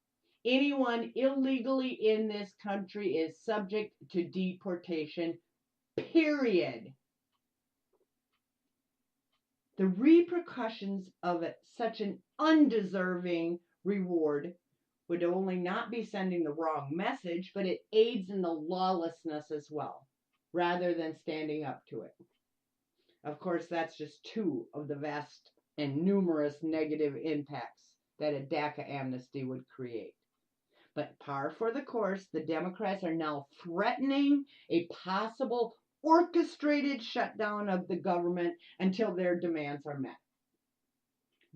Anyone illegally in this country is subject to deportation, period. The repercussions of such an undeserving reward would only not be sending the wrong message, but it aids in the lawlessness as well, rather than standing up to it. Of course, that's just two of the vast and numerous negative impacts that a DACA amnesty would create. But par for the course, the Democrats are now threatening a possible orchestrated shutdown of the government until their demands are met.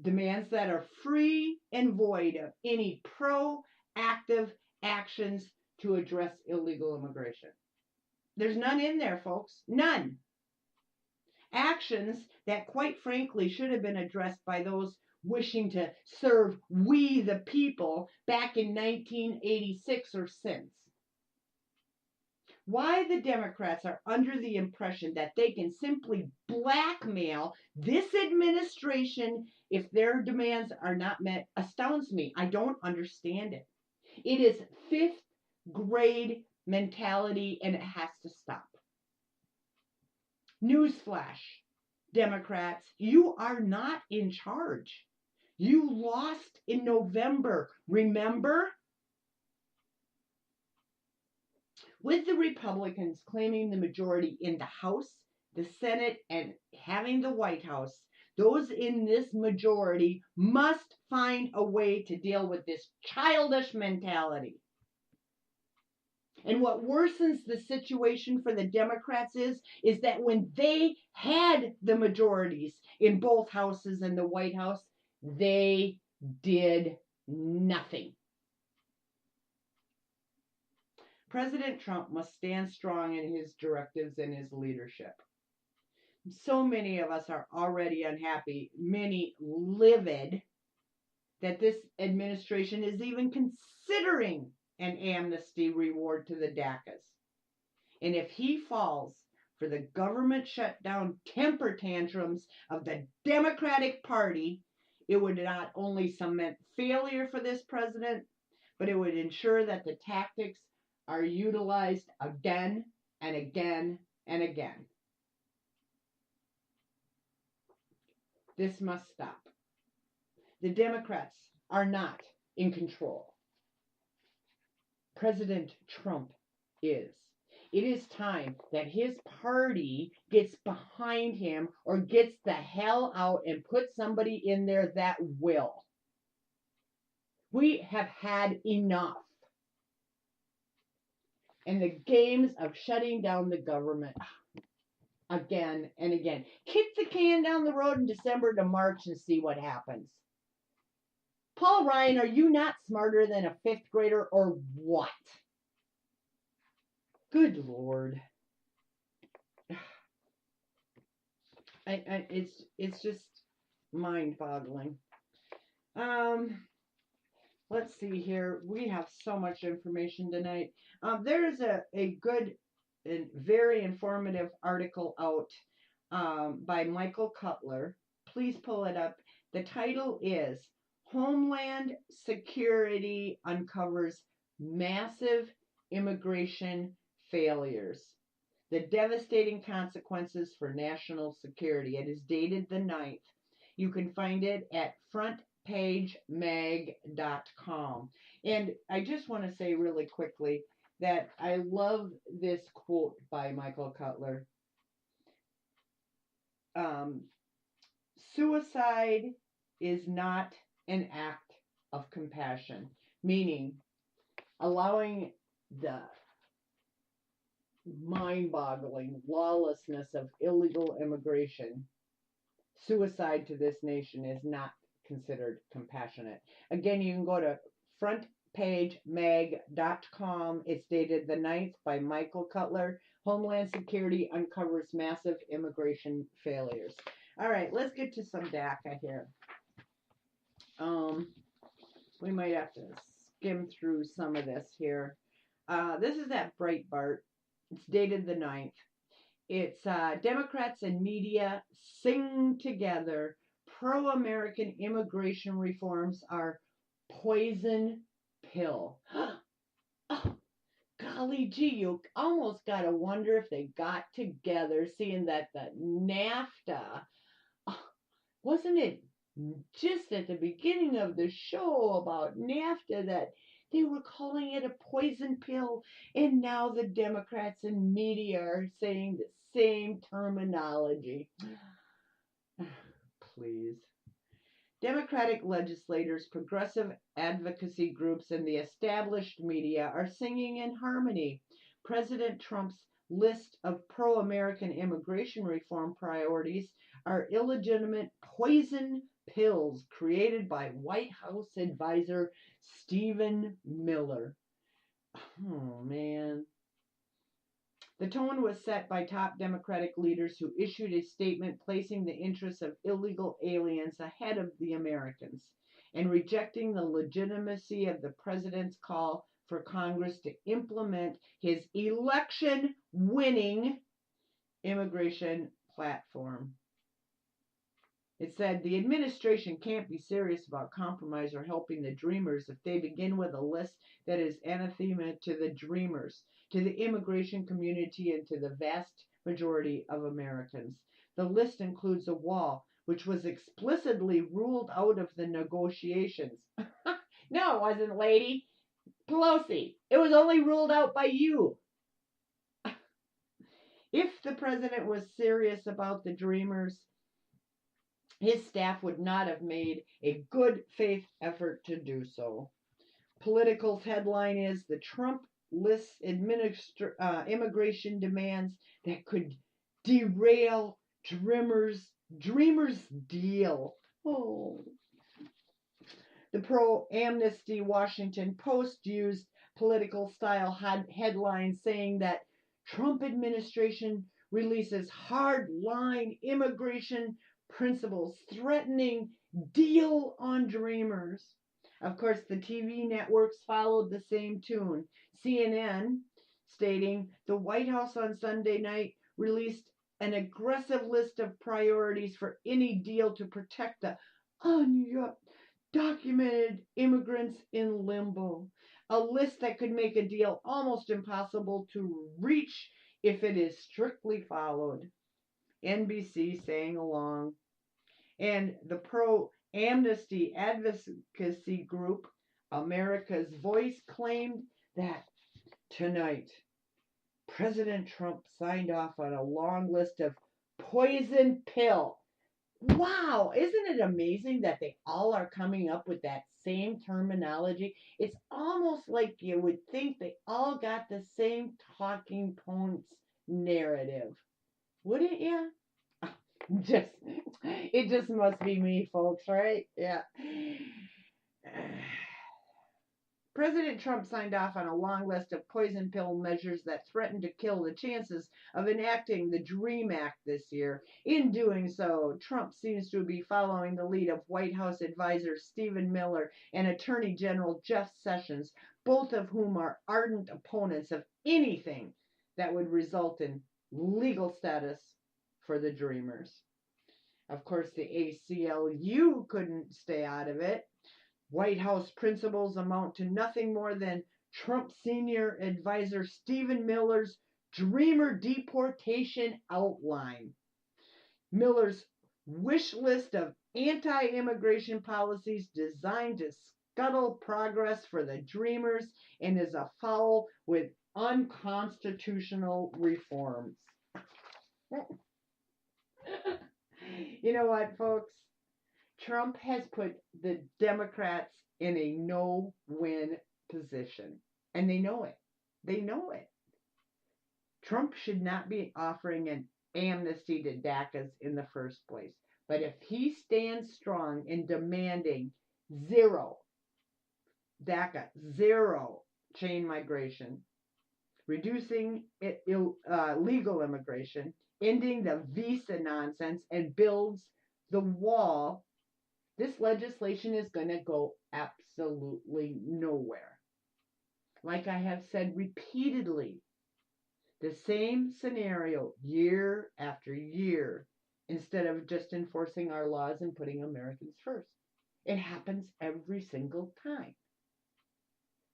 Demands that are free and void of any proactive actions to address illegal immigration. There's none in there, folks. None. Actions that, quite frankly, should have been addressed by those wishing to serve we the people back in 1986 or since. Why the Democrats are under the impression that they can simply blackmail this administration if their demands are not met astounds me. I don't understand it. It is fifth grade mentality, and it has to stop. Newsflash, Democrats, you are not in charge. You lost in November, remember? With the Republicans claiming the majority in the House, the Senate, and having the White House, those in this majority must find a way to deal with this childish mentality. And what worsens the situation for the Democrats is that when they had the majorities in both houses and the White House, they did nothing. President Trump must stand strong in his directives and his leadership. So many of us are already unhappy, many livid, that this administration is even considering an amnesty reward to the DACAs. And if he falls for the government shutdown temper tantrums of the Democratic Party, it would not only cement failure for this president, but it would ensure that the tactics are utilized again and again and again. This must stop. The Democrats are not in control. President Trump is. It is time that his party gets behind him or gets the hell out and puts somebody in there that will. We have had enough. And the games of shutting down the government again and again. Kick the can down the road in December to March and see what happens. Paul Ryan, are you not smarter than a fifth grader or what? Good Lord. It's just mind-boggling. Let's see here. We have so much information tonight. There is a good and very informative article out by Michael Cutler. Please pull it up. The title is Homeland Security Uncovers Massive Immigration Failures. The devastating consequences for national security. It is dated the 9th. You can find it at frontpagemag.com. And I just want to say really quickly that I love this quote by Michael Cutler. Suicide is not an act of compassion, meaning allowing the mind-boggling lawlessness of illegal immigration. Suicide to this nation is not considered compassionate. Again, you can go to frontpagemag.com. It's dated the 9th by Michael Cutler. Homeland Security uncovers massive immigration failures. All right, let's get to some DACA here. We might have to skim through some of this here. This is at Breitbart. It's dated the 9th. It's Democrats and media sing together. Pro-American immigration reforms are poison pill. Oh, golly gee, you almost got to wonder if they got together, seeing that the NAFTA, wasn't it just at the beginning of the show about NAFTA that they were calling it a poison pill, and now the Democrats and media are saying the same terminology. Please. Democratic legislators, progressive advocacy groups, and the established media are singing in harmony. President Trump's list of pro-American immigration reform priorities are illegitimate poison pills created by White House advisor Stephen Miller. Oh, man. The tone was set by top Democratic leaders who issued a statement placing the interests of illegal aliens ahead of the Americans and rejecting the legitimacy of the president's call for Congress to implement his election-winning immigration platform. It said, the administration can't be serious about compromise or helping the Dreamers if they begin with a list that is anathema to the Dreamers, to the immigration community, and to the vast majority of Americans. The list includes a wall, which was explicitly ruled out of the negotiations. No, it wasn't, lady. Pelosi. It was only ruled out by you. If the president was serious about the Dreamers, his staff would not have made a good faith effort to do so. Politico's headline is, the Trump lists immigration demands that could derail Dreamers' deal. Oh. The pro-amnesty Washington Post used political-style headlines saying that Trump administration releases hard-line immigration principles threatening deal on Dreamers. Of course, the TV networks followed the same tune. CNN stating the White House on Sunday night released an aggressive list of priorities for any deal to protect the undocumented immigrants in limbo. A list that could make a deal almost impossible to reach if it is strictly followed. NBC sang along. And the pro-amnesty advocacy group, America's Voice, claimed that tonight President Trump signed off on a long list of poison pill. Wow, isn't it amazing that they all are coming up with that same terminology? It's almost like you would think they all got the same talking points narrative. Wouldn't you? Just it just must be me, folks, right? Yeah. President Trump signed off on a long list of poison pill measures that threaten to kill the chances of enacting the DREAM Act this year. In doing so, Trump seems to be following the lead of White House advisor Stephen Miller and Attorney General Jeff Sessions, both of whom are ardent opponents of anything that would result in legal status for the Dreamers. Of course, the ACLU couldn't stay out of it. White House principles amount to nothing more than Trump senior advisor Stephen Miller's Dreamer deportation outline. Miller's wish list of anti-immigration policies designed to scuttle progress for the Dreamers and is afoul with unconstitutional reforms. You know what, folks? Trump has put the Democrats in a no-win position, and they know it. They know it. Trump should not be offering an amnesty to DACAs in the first place. But if he stands strong in demanding zero DACA, zero chain migration, reducing legal immigration, ending the visa nonsense, and builds the wall, this legislation is going to go absolutely nowhere. Like I have said repeatedly, the same scenario year after year instead of just enforcing our laws and putting Americans first. It happens every single time.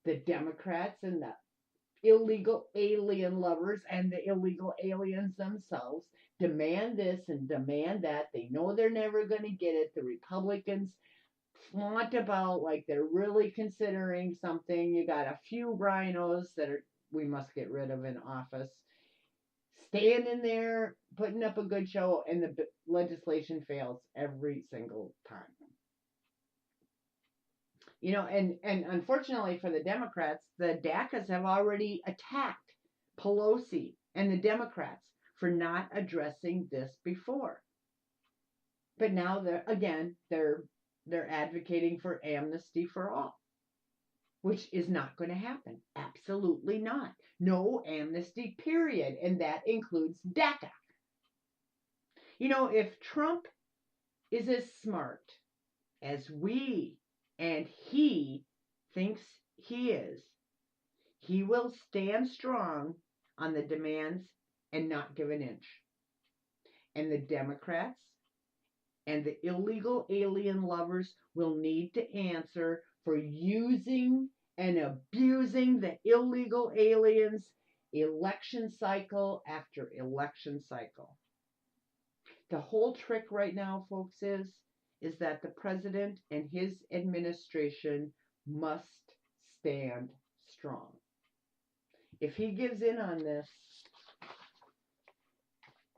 The Democrats and the illegal alien lovers and the illegal aliens themselves demand this and demand that. They know they're never going to get it. The Republicans flaunt about like they're really considering something. You got a few rhinos that we must get rid of in office, standing there, putting up a good show, and the legislation fails every single time. You know, and unfortunately for the Democrats, the DACAs have already attacked Pelosi and the Democrats for not addressing this before. But now they're advocating for amnesty for all, which is not going to happen. Absolutely not. No amnesty, period. And that includes DACA. You know, if Trump is as smart as we and he thinks he is, he will stand strong on the demands and not give an inch. And the Democrats and the illegal alien lovers will need to answer for using and abusing the illegal aliens election cycle after election cycle. The whole trick right now, folks, is that the president and his administration must stand strong. If he gives in on this,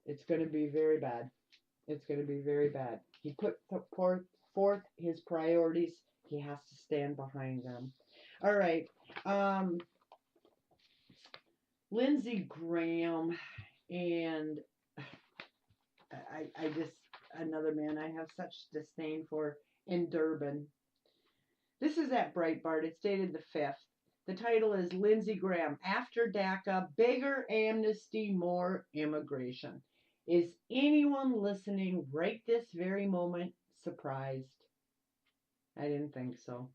it's going to be very bad. It's going to be very bad. He put forth his priorities. He has to stand behind them. All right. Lindsey Graham and I just, another man I have such disdain for in Durban. This is at Breitbart. It's dated the 5th. The title is Lindsey Graham, After DACA, Bigger Amnesty, More Immigration. Is anyone listening right this very moment surprised? I didn't think so.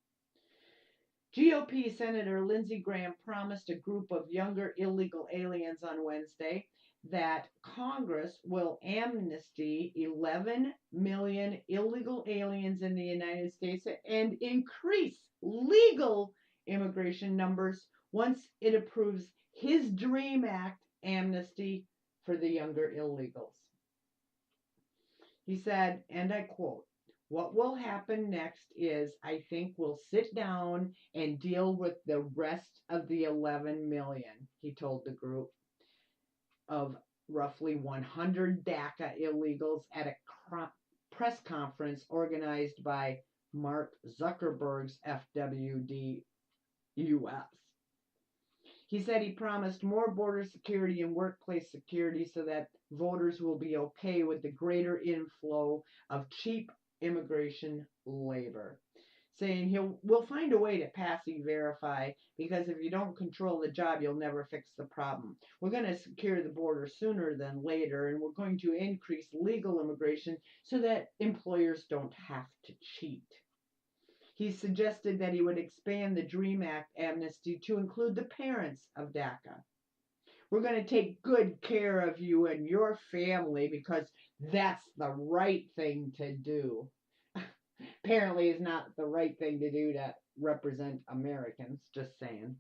GOP Senator Lindsey Graham promised a group of younger illegal aliens on Wednesday that Congress will amnesty 11 million illegal aliens in the United States and increase legal immigration numbers once it approves his DREAM Act amnesty for the younger illegals. He said, and I quote, "What will happen next is I think we'll sit down and deal with the rest of the 11 million, he told the group. of roughly 100 DACA illegals at a press conference organized by Mark Zuckerberg's FWD US. He said he promised more border security and workplace security so that voters will be okay with the greater inflow of cheap immigration labor, saying we'll find a way to pass E-Verify because if you don't control the job, you'll never fix the problem. We're going to secure the border sooner than later, and we're going to increase legal immigration so that employers don't have to cheat. He suggested that he would expand the DREAM Act amnesty to include the parents of DACA. We're going to take good care of you and your family because that's the right thing to do. Apparently, it's not the right thing to do to represent Americans, just saying.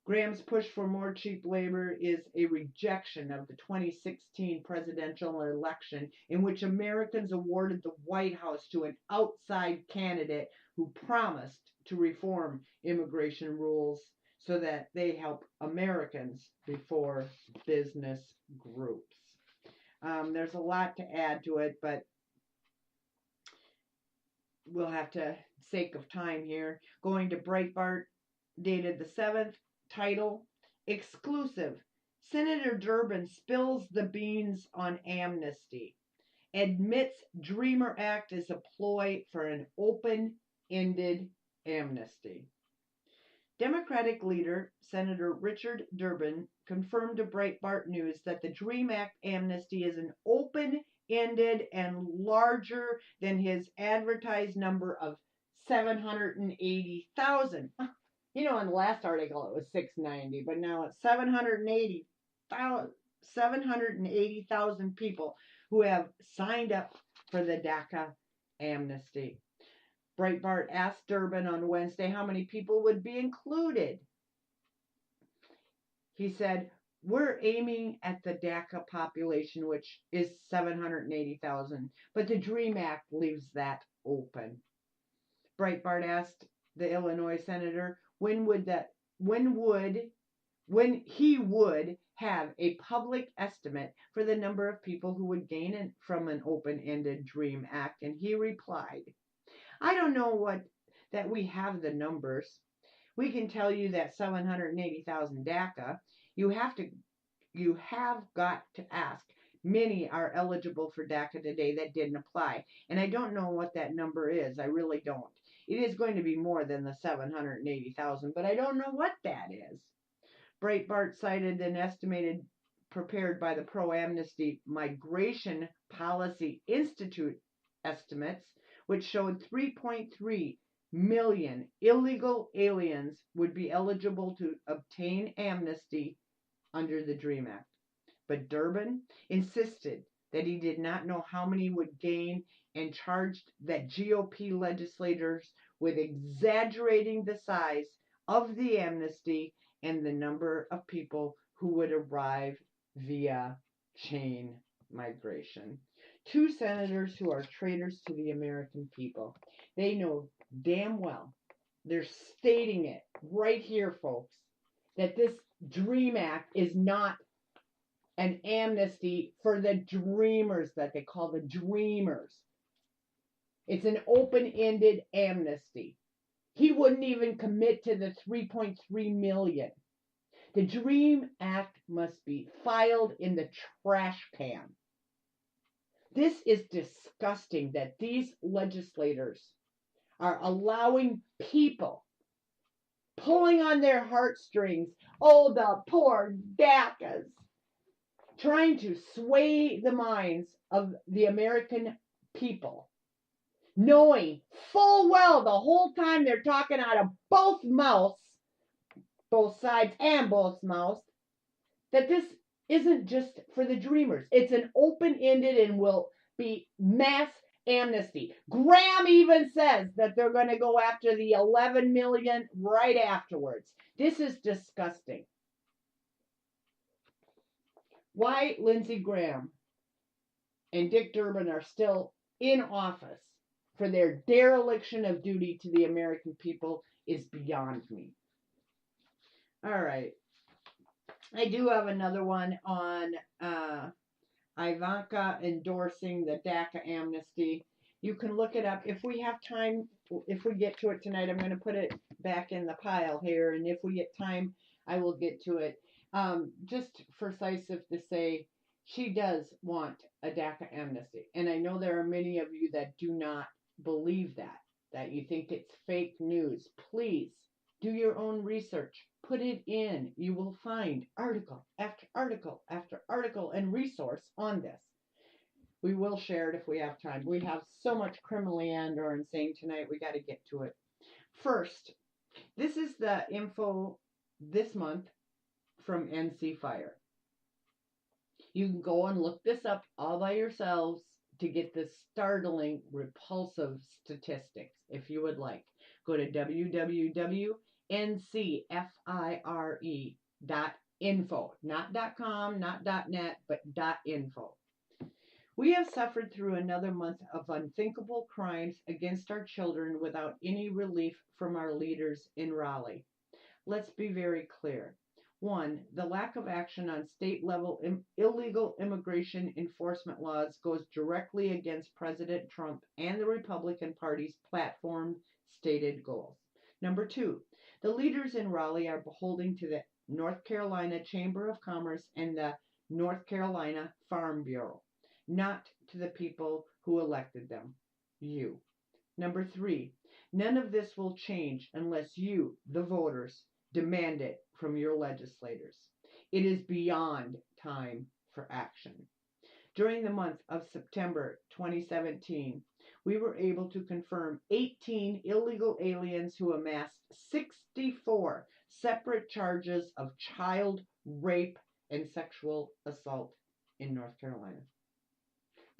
Graham's push for more cheap labor is a rejection of the 2016 presidential election in which Americans awarded the White House to an outside candidate who promised to reform immigration rules so that they help Americans before business groups. There's a lot to add to it, but we'll have to, sake of time here, going to Breitbart, dated the 7th, title, exclusive, Senator Durbin spills the beans on amnesty, admits Dreamer Act is a ploy for an open-ended amnesty. Democratic leader Senator Richard Durbin confirmed to Breitbart News that the DREAM Act amnesty is an open-ended and larger than his advertised number of 780,000. You know, in the last article it was 690, but now it's 780,000 people who have signed up for the DACA amnesty. Breitbart asked Durbin on Wednesday how many people would be included. He said, we're aiming at the DACA population, which is 780,000, but the DREAM Act leaves that open. Breitbart asked the Illinois senator when he would have a public estimate for the number of people who would gain from an open-ended DREAM Act, and he replied, I don't know that we have the numbers. We can tell you that 780,000 DACA, you have got to ask. Many are eligible for DACA today that didn't apply, and I don't know what that number is. I really don't. It is going to be more than the 780,000, but I don't know what that is. Breitbart cited an estimated prepared by the Pro-Amnesty Migration Policy Institute estimates, which showed 3.3 million illegal aliens would be eligible to obtain amnesty under the DREAM Act. But Durbin insisted that he did not know how many would gain and charged that GOP legislators with exaggerating the size of the amnesty and the number of people who would arrive via chain migration. Two senators who are traitors to the American people. They know damn well, they're stating it right here, folks, that this DREAM Act is not an amnesty for the dreamers that they call the dreamers. It's an open-ended amnesty. He wouldn't even commit to the 3.3 million. The DREAM Act must be filed in the trash can. This is disgusting that these legislators are allowing people pulling on their heartstrings, oh, the poor DACAs, trying to sway the minds of the American people, knowing full well the whole time they're talking out of both mouths, both sides and both mouths, that this isn't just for the dreamers. It's an open-ended and will be mass amnesty. Graham even says that they're going to go after the 11 million right afterwards. This is disgusting. Why Lindsey Graham and Dick Durbin are still in office for their dereliction of duty to the American people is beyond me. All right. I do have another one on Ivanka endorsing the DACA amnesty. You can look it up. If we have time, if we get to it tonight, I'm going to put it back in the pile here. And if we get time, I will get to it. Just decisive to say, she does want a DACA amnesty. And I know there are many of you that do not believe that you think it's fake news. Please do your own research. Put it in. You will find article after article after article and resource on this. We will share it if we have time. We have so much criminally and or insane tonight. We got to get to it. First, this is the info this month from NC Fire. You can go and look this up all by yourselves to get the startling, repulsive statistics if you would like. Go to www.ncfire.info. Not .com, not .net, but .info. We have suffered through another month of unthinkable crimes against our children without any relief from our leaders in Raleigh. Let's be very clear. One, the lack of action on state-level illegal immigration enforcement laws goes directly against President Trump and the Republican Party's platform stated goals. Number two, the leaders in Raleigh are beholden to the North Carolina Chamber of Commerce and the North Carolina Farm Bureau, not to the people who elected them, you. Number three, none of this will change unless you, the voters, demand it from your legislators. It is beyond time for action. During the month of September 2017, we were able to confirm 18 illegal aliens who amassed 64 separate charges of child rape and sexual assault in North Carolina.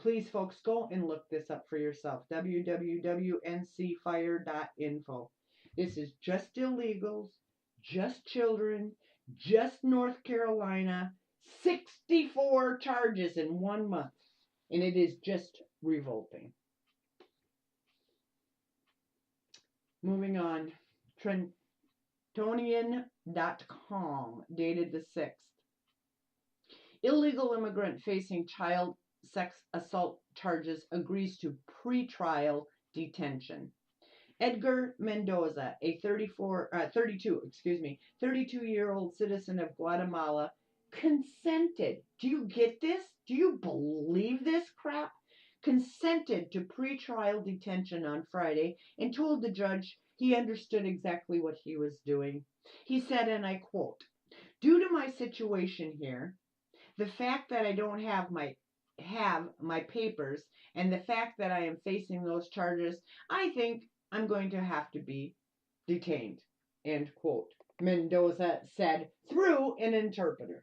Please, folks, go and look this up for yourself. www.ncfire.info. This is just illegals, just children, just North Carolina. 64 charges in 1 month. And it is just revolting. Moving on. Trentonian.com, dated the 6th. Illegal immigrant facing child sex assault charges agrees to pre-trial detention. Edgar Mendoza, a 32-year-old citizen of Guatemala, consented. Do you get this? Do you believe this crap? Consented to pre-trial detention on Friday and told the judge he understood exactly what he was doing. He said, and I quote, "Due to my situation here, the fact that I don't have my papers and the fact that I am facing those charges, I think I'm going to have to be detained," end quote. Mendoza said through an interpreter.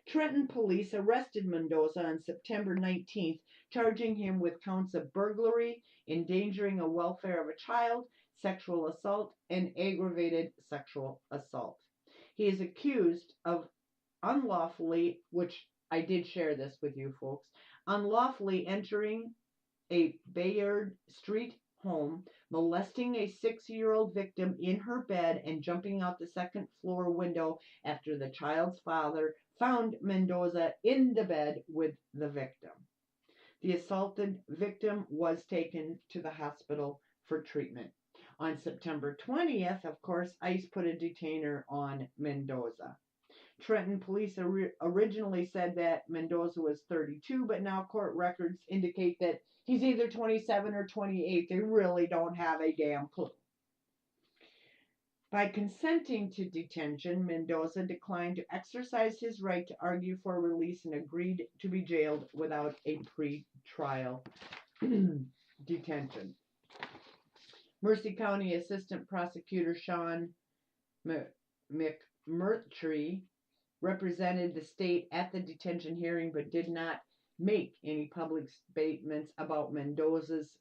Trenton police arrested Mendoza on September 19th, charging him with counts of burglary, endangering the welfare of a child, sexual assault, and aggravated sexual assault. He is accused of unlawfully, which I did share this with you folks, unlawfully entering a Bayard Street home, molesting a 6-year-old victim in her bed, and jumping out the second floor window after the child's father found Mendoza in the bed with the victim. The assaulted victim was taken to the hospital for treatment. On September 20th, of course, ICE put a detainer on Mendoza. Trenton police originally said that Mendoza was 32, but now court records indicate that he's either 27 or 28. They really don't have a damn clue. By consenting to detention, Mendoza declined to exercise his right to argue for release and agreed to be jailed without a pre-trial detention. Mercer County Assistant Prosecutor Sean McMurtry represented the state at the detention hearing but did not make any public statements about Mendoza's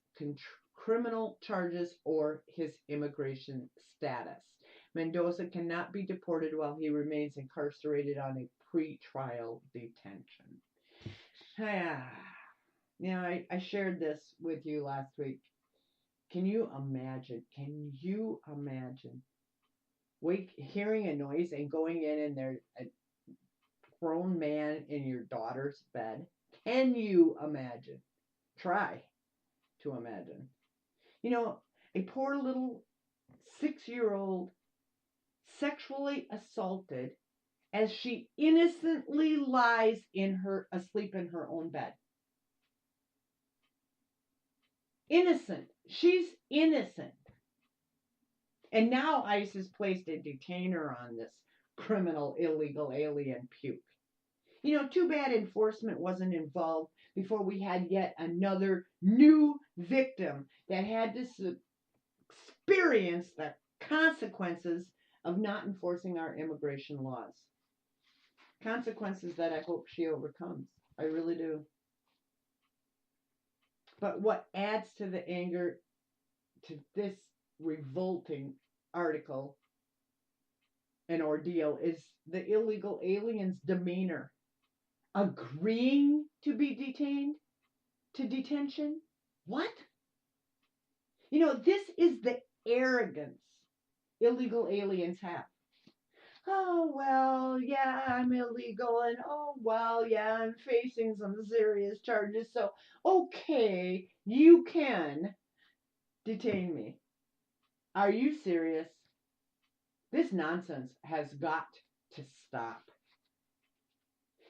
criminal charges or his immigration status. Mendoza cannot be deported while he remains incarcerated on a pre-trial detention. I shared this with you last week. Can you imagine? Hearing a noise and going in and grown man in your daughter's bed? Can you imagine? Try to imagine. You know, a poor little 6-year-old sexually assaulted as she innocently lies asleep in her own bed. Innocent. She's innocent. And now ICE has placed a detainer on this criminal illegal alien puke. You know, too bad enforcement wasn't involved before we had yet another new victim that had to experience the consequences of not enforcing our immigration laws. Consequences that I hope she overcomes. I really do. But what adds to the anger to this revolting article and ordeal is the illegal alien's demeanor. Agreeing to be detained to detention? What? You know, this is the arrogance illegal aliens have. Oh, well, yeah, I'm illegal, and oh, well, yeah, I'm facing some serious charges, so okay, you can detain me. Are you serious? This nonsense has got to stop.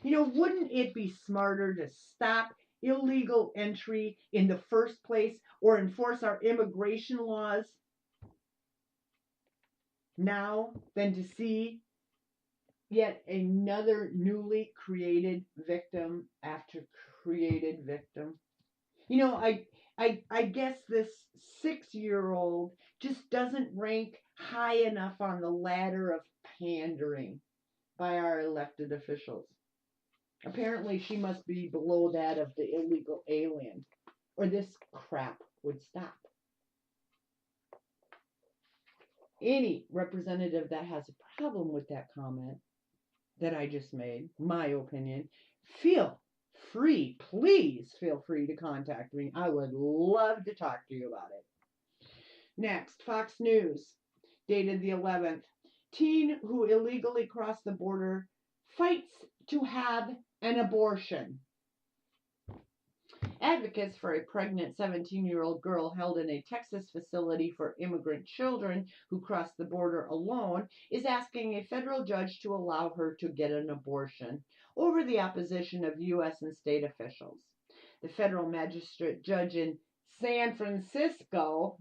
You know, wouldn't it be smarter to stop illegal entry in the first place or enforce our immigration laws now than to see yet another newly created victim after created victim? You know, I guess this 6-year-old just doesn't rank high enough on the ladder of pandering by our elected officials. Apparently, she must be below that of the illegal alien, or this crap would stop. Any representative that has a problem with that comment that I just made, my opinion, feel free, please feel free to contact me. I would love to talk to you about it. Next, Fox News, dated the 11th. Teen who illegally crossed the border fights to have an abortion. Advocates for a pregnant 17-year-old girl held in a Texas facility for immigrant children who crossed the border alone is asking a federal judge to allow her to get an abortion over the opposition of U.S. and state officials. The federal magistrate judge in San Francisco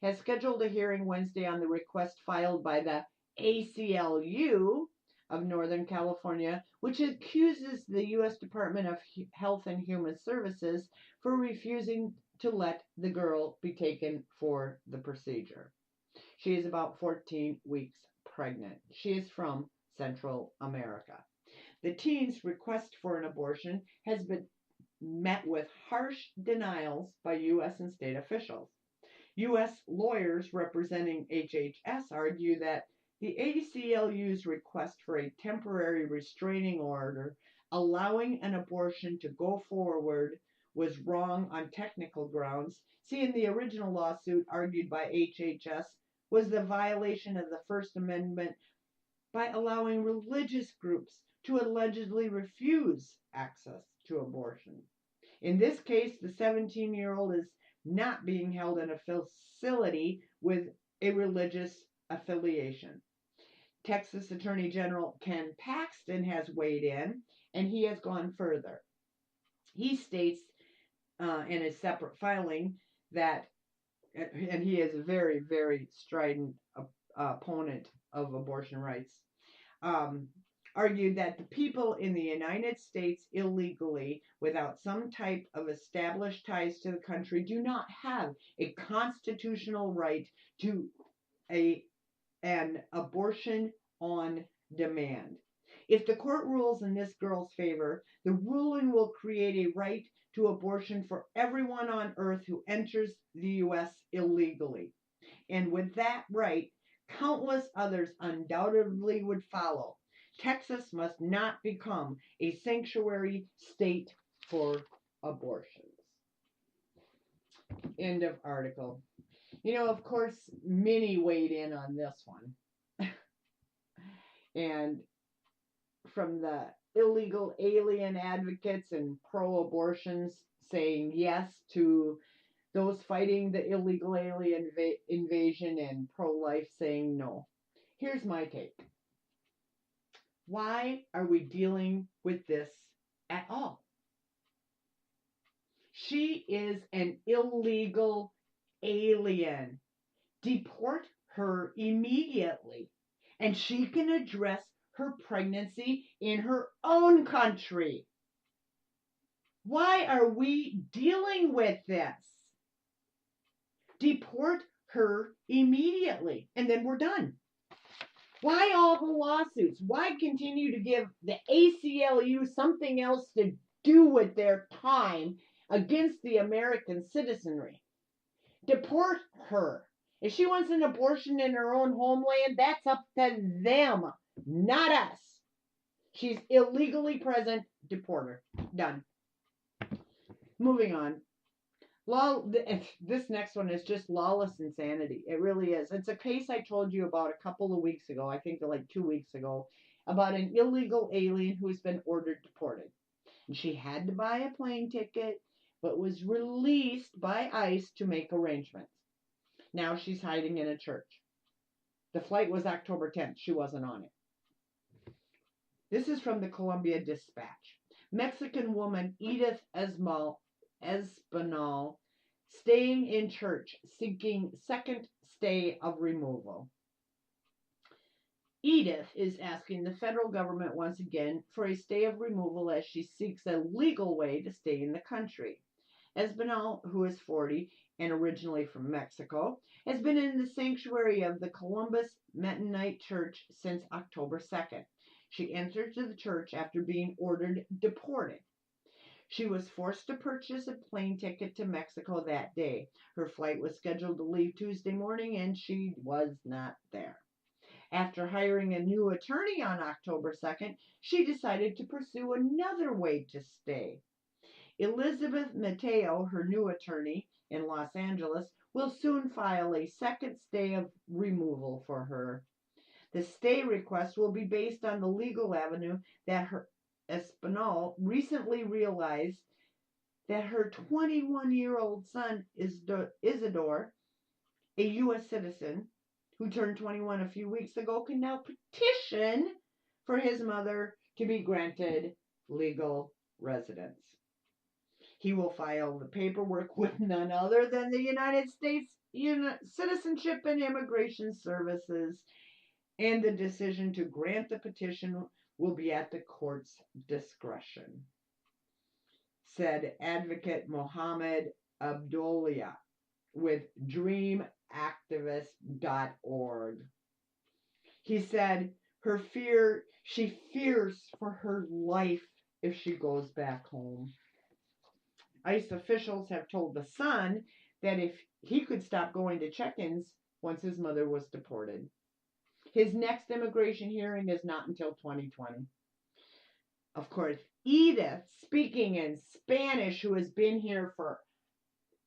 has scheduled a hearing Wednesday on the request filed by the ACLU of Northern California, which accuses the U.S. Department of Health and Human Services for refusing to let the girl be taken for the procedure. She is about 14 weeks pregnant. She is from Central America. The teen's request for an abortion has been met with harsh denials by U.S. and state officials. U.S. lawyers representing HHS argue that the ACLU's request for a temporary restraining order allowing an abortion to go forward was wrong on technical grounds. See, in the original lawsuit argued by HHS was the violation of the First Amendment by allowing religious groups to allegedly refuse access to abortion. In this case, the 17-year-old is not being held in a facility with a religious affiliation. Texas Attorney General Ken Paxton has weighed in, and he has gone further. He states in a separate filing that, and he is a very, very strident opponent of abortion rights, argued that the people in the United States illegally, without some type of established ties to the country, do not have a constitutional right to an abortion on demand. If the court rules in this girl's favor, the ruling will create a right to abortion for everyone on earth who enters the U.S. illegally. And with that right, countless others undoubtedly would follow. Texas must not become a sanctuary state for abortions. End of article. You know, of course, many weighed in on this one. And from the illegal alien advocates and pro-abortions saying yes to those fighting the illegal alien invasion and pro-life saying no. Here's my take. Why are we dealing with this at all? She is an illegal alien. Deport her immediately, and she can address her pregnancy in her own country. Why are we dealing with this? Deport her immediately, and then we're done. Why all the lawsuits? Why continue to give the ACLU something else to do with their time against the American citizenry? Deport her. If she wants an abortion in her own homeland, that's up to them, not us. She's illegally present. Deport her. Done. Moving on. This next one is just lawless insanity. It really is. It's a case I told you about a couple of weeks ago, I think like 2 weeks ago, about an illegal alien who has been ordered deported. And she had to buy a plane ticket, but was released by ICE to make arrangements. Now she's hiding in a church. The flight was October 10th. She wasn't on it. This is from the Columbia Dispatch. Mexican woman Edith Espinal staying in church, seeking second stay of removal. Edith is asking the federal government once again for a stay of removal as she seeks a legal way to stay in the country. Espinal, who is 40 and originally from Mexico, has been in the sanctuary of the Columbus Mennonite Church since October 2nd. She entered the church after being ordered deported. She was forced to purchase a plane ticket to Mexico that day. Her flight was scheduled to leave Tuesday morning, and she was not there. After hiring a new attorney on October 2nd, she decided to pursue another way to stay. Elizabeth Mateo, her new attorney in Los Angeles, will soon file a second stay of removal for her. The stay request will be based on the legal avenue that her Espinal recently realized that her 21-year-old son, Isidore, a U.S. citizen who turned 21 a few weeks ago, can now petition for his mother to be granted legal residence. He will file the paperwork with none other than the United States Citizenship and Immigration Services, and the decision to grant the petition will be at the court's discretion, said advocate Mohammed Abdullah with dreamactivist.org. He said she fears for her life if she goes back home. ICE officials have told the son that if he could stop going to check-ins once his mother was deported. His next immigration hearing is not until 2020. Of course, Edith, speaking in Spanish, who has been here for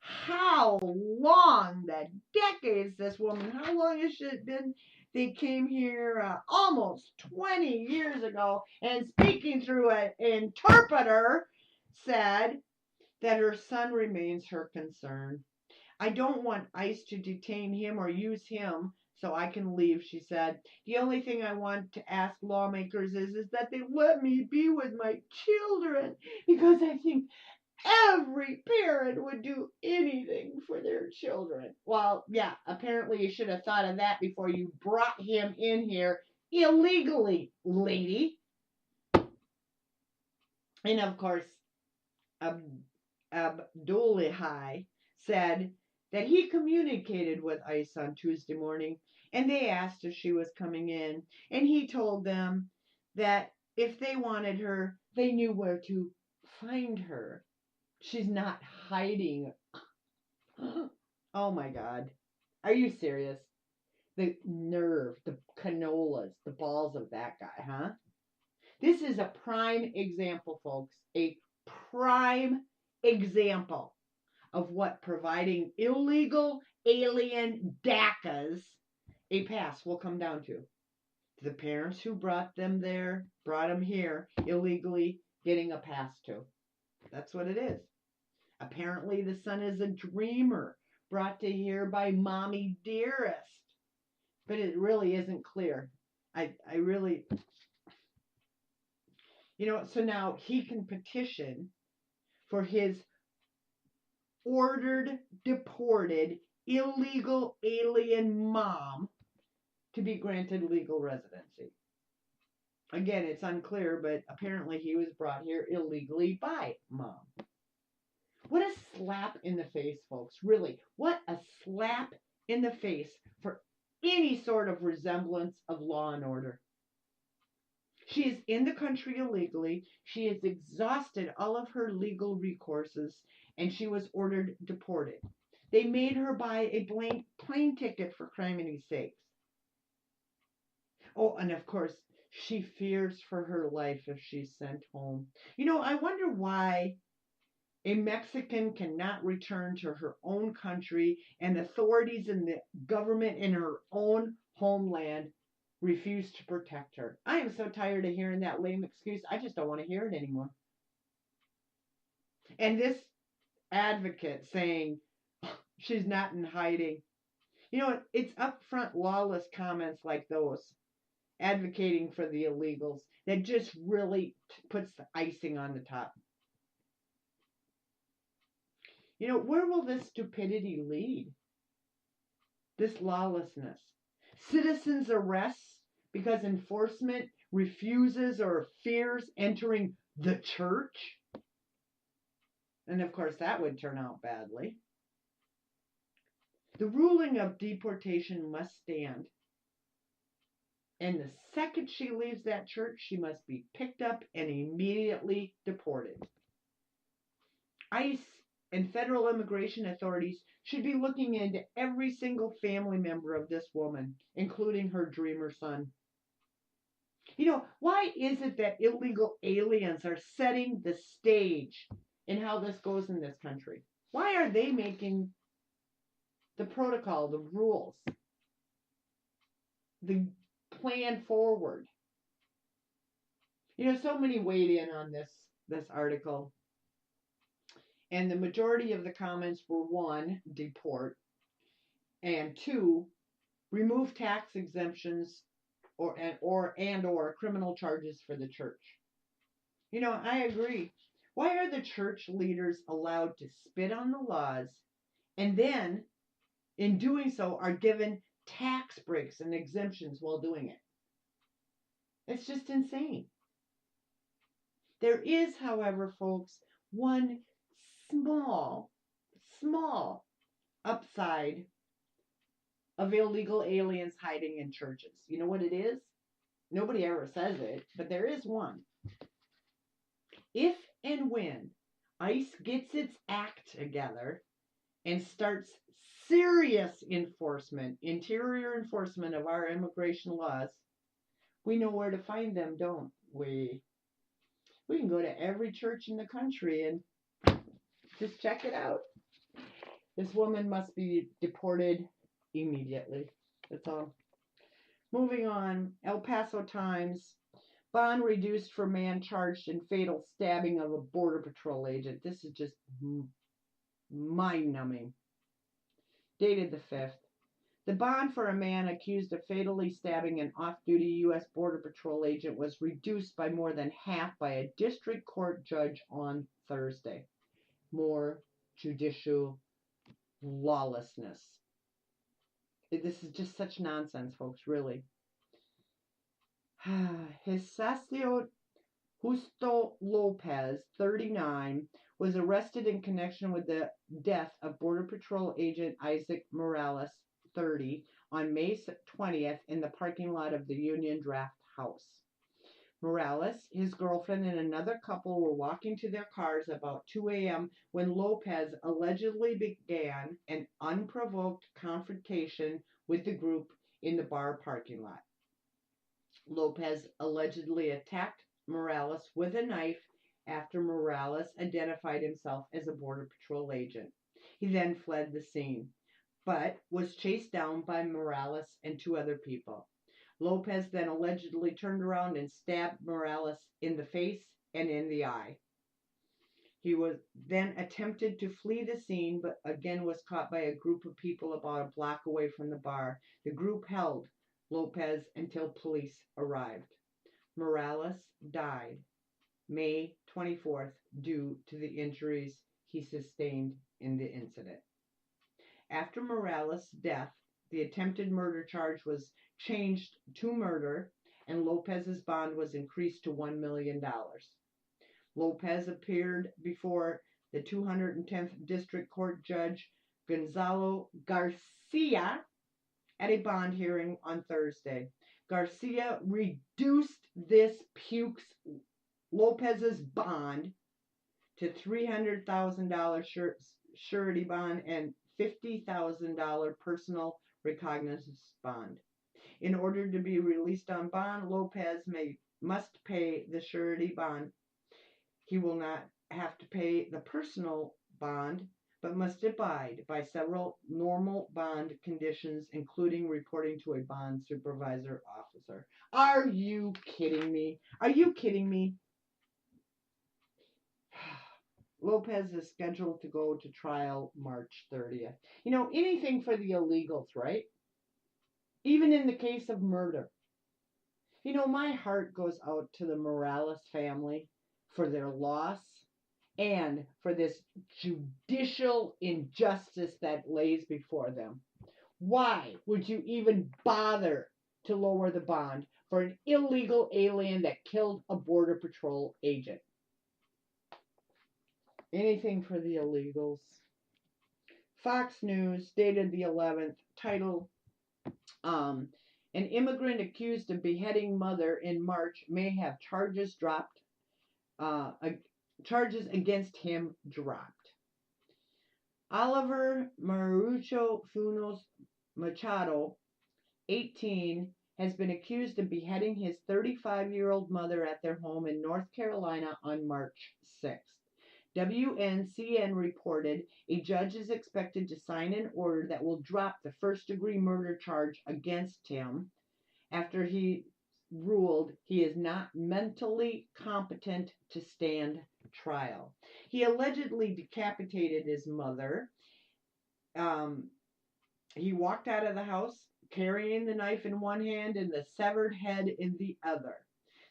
how long? The decades, this woman. How long has she been? They came here almost 20 years ago, and speaking through an interpreter, said that her son remains her concern. I don't want ICE to detain him or use him so I can leave, she said. The only thing I want to ask lawmakers is that they let me be with my children, because I think every parent would do anything for their children. Well, yeah, apparently you should have thought of that before you brought him in here illegally, lady. And of course, Abdullahi said that he communicated with ICE on Tuesday morning, and they asked if she was coming in, and he told them that if they wanted her, they knew where to find her. She's not hiding. Oh my God. Are you serious? The nerve, the canolas, the balls of that guy, huh? This is a prime example, folks. A prime example of what providing illegal alien DACAs a pass will come down to. The parents who brought them there, brought them here illegally, getting a pass to. That's what it is. Apparently, the son is a dreamer brought to here by Mommy Dearest. But it really isn't clear. I really, so now he can petition for his ordered, deported, illegal alien mom to be granted legal residency. Again, it's unclear, but apparently he was brought here illegally by mom. What a slap in the face, folks. Really, what a slap in the face for any sort of resemblance of law and order. She is in the country illegally. She has exhausted all of her legal recourses, and she was ordered deported. They made her buy a blank plane ticket, for criminy sakes. Oh, and of course, she fears for her life if she's sent home. I wonder why a Mexican cannot return to her own country and authorities and the government in her own homeland refuse to protect her. I am so tired of hearing that lame excuse. I just don't want to hear it anymore. And this advocate saying she's not in hiding. It's upfront lawless comments like those advocating for the illegals that just really puts the icing on the top. Where will this stupidity lead? This lawlessness. Citizens' arrests because enforcement refuses or fears entering the church. And of course, that would turn out badly. The ruling of deportation must stand. And the second she leaves that church, she must be picked up and immediately deported. ICE and federal immigration authorities should be looking into every single family member of this woman, including her dreamer son. Why is it that illegal aliens are setting the stage in how this goes in this country? Why are they making the protocol, the rules, the plan forward? So many weighed in on this article. And the majority of the comments were 1, deport, and 2, remove tax exemptions or criminal charges for the church. I agree. Why are the church leaders allowed to spit on the laws and then, in doing so, are given tax breaks and exemptions while doing it? It's just insane. There is, however, folks, one small upside of illegal aliens hiding in churches. You know what it is? Nobody ever says it, but there is one. If and when ICE gets its act together and starts serious interior enforcement of our immigration laws, we know where to find them, don't we? We can go to every church in the country and just check it out. This woman must be deported immediately. That's all. Moving on, El Paso Times. Bond reduced for man charged in fatal stabbing of a Border Patrol agent. This is just mind-numbing. Dated the 5th. The bond for a man accused of fatally stabbing an off-duty U.S. Border Patrol agent was reduced by more than half by a district court judge on Thursday. More judicial lawlessness. This is just such nonsense, folks, really. Hisacio Justo Lopez, 39, was arrested in connection with the death of Border Patrol agent Isaac Morales, 30, on May 20th in the parking lot of the Union Draft House. Morales, his girlfriend, and another couple were walking to their cars about 2 a.m. when Lopez allegedly began an unprovoked confrontation with the group in the bar parking lot. Lopez allegedly attacked Morales with a knife after Morales identified himself as a Border Patrol agent. He then fled the scene, but was chased down by Morales and 2 other people. Lopez then allegedly turned around and stabbed Morales in the face and in the eye. He was then attempted to flee the scene, but again was caught by a group of people about a block away from the bar. The group held Lopez until police arrived. Morales died May 24th due to the injuries he sustained in the incident. After Morales' death, the attempted murder charge was changed to murder, and Lopez's bond was increased to $1 million. Lopez appeared before the 210th District Court Judge Gonzalo Garcia at a bond hearing on Thursday. Garcia reduced this pukes Lopez's bond to $300,000 surety bond and $50,000 personal recognizance bond. In order to be released on bond, Lopez must pay the surety bond. He will not have to pay the personal bond, but must abide by several normal bond conditions, including reporting to a bond supervisor officer. Are you kidding me? Are you kidding me? Lopez is scheduled to go to trial March 30th. You know, anything for the illegals, right? Even in the case of murder. You know, my heart goes out to the Morales family for their loss and for this judicial injustice that lays before them. Why would you even bother to lower the bond for an illegal alien that killed a Border Patrol agent? Anything for the illegals. Fox News, dated the 11th, titled, an immigrant accused of beheading mother in March may have charges against him dropped. Oliver Marucho Funes Machado, 18, has been accused of beheading his 35-year-old mother at their home in North Carolina on March 6th. WNCN reported a judge is expected to sign an order that will drop the first-degree murder charge against him after he ruled he is not mentally competent to stand trial. He allegedly decapitated his mother. He walked out of the house carrying the knife in one hand and the severed head in the other.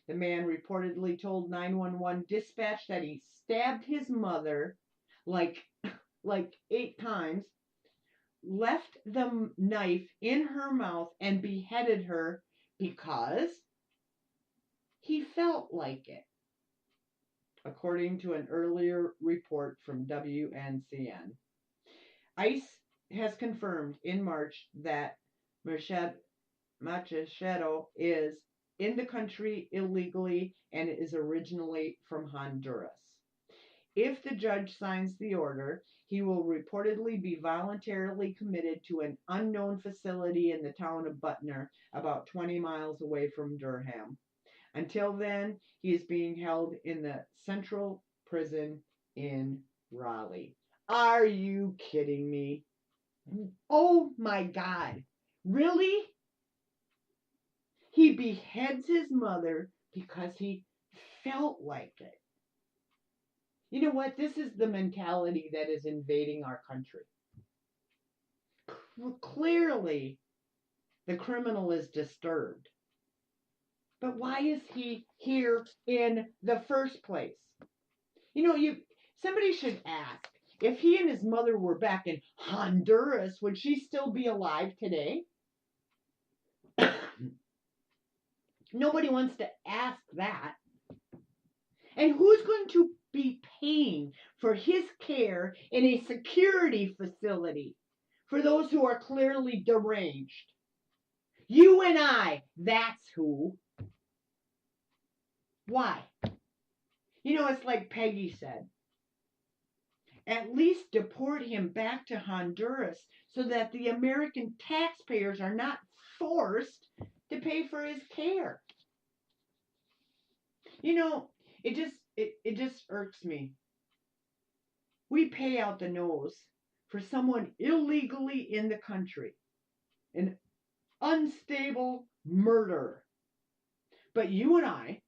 The man reportedly told 911 dispatch that he stabbed his mother like 8 times, left the knife in her mouth, and beheaded her because he felt like it, according to an earlier report from WNCN. ICE has confirmed in March that Machado is in the country illegally and is originally from Honduras. If the judge signs the order, he will reportedly be voluntarily committed to an unknown facility in the town of Butner, about 20 miles away from Durham. Until then, he is being held in the Central Prison in Raleigh. Are you kidding me? Oh my God. Really? He beheads his mother because he felt like it. You know what? This is the mentality that is invading our country. Clearly, the criminal is disturbed. But why is he here in the first place? You know, somebody should ask, if he and his mother were back in Honduras, would she still be alive today? Nobody wants to ask that. And who's going to be paying for his care in a security facility for those who are clearly deranged? You and I, that's who. Why? You know, it's like Peggy said. At least deport him back to Honduras so that the American taxpayers are not forced to pay for his care. You know, it just irks me. We pay out the nose for someone illegally in the country, an unstable murder. But you and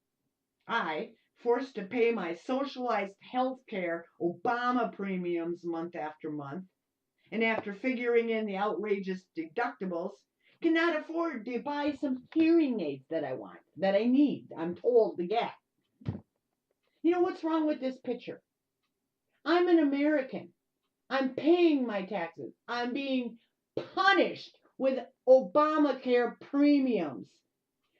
I forced to pay my socialized health care Obama premiums month after month, and after figuring in the outrageous deductibles, cannot afford to buy some hearing aids that I want, that I need, I'm told to get. You know what's wrong with this picture? I'm an American. I'm paying my taxes. I'm being punished with Obamacare premiums.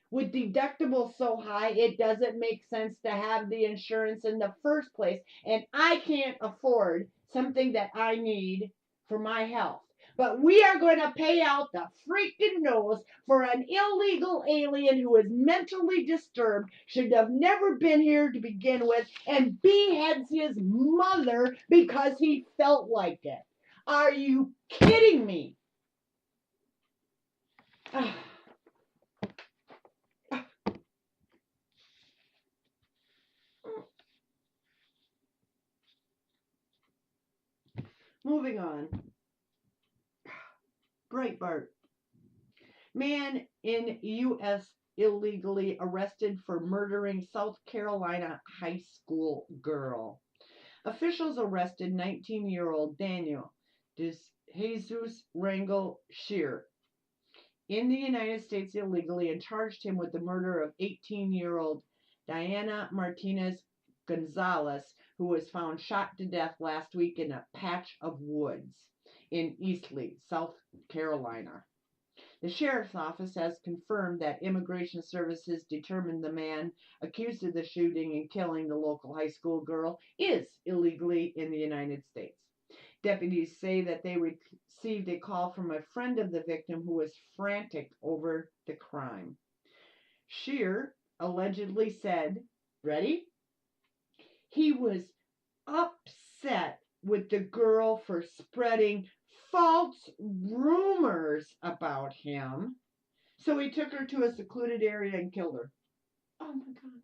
With deductibles so high, it doesn't make sense to have the insurance in the first place. And I can't afford something that I need for my health. But we are going to pay out the freaking nose for an illegal alien who is mentally disturbed, should have never been here to begin with, and beheads his mother because he felt like it. Are you kidding me? Moving on. Breitbart. Man in U.S. illegally arrested for murdering South Carolina high school girl. Officials arrested 19-year-old Daniel Jesus Rangel Shear in the United States illegally and charged him with the murder of 18-year-old Diana Martinez Gonzalez, who was found shot to death last week in a patch of woods in Eastleigh, South Carolina. The sheriff's office has confirmed that immigration services determined the man accused of the shooting and killing the local high school girl is illegally in the United States. Deputies say that they received a call from a friend of the victim who was frantic over the crime. Shear allegedly said, ready? He was upset with the girl for spreading false rumors about him. So he took her to a secluded area and killed her. Oh my God.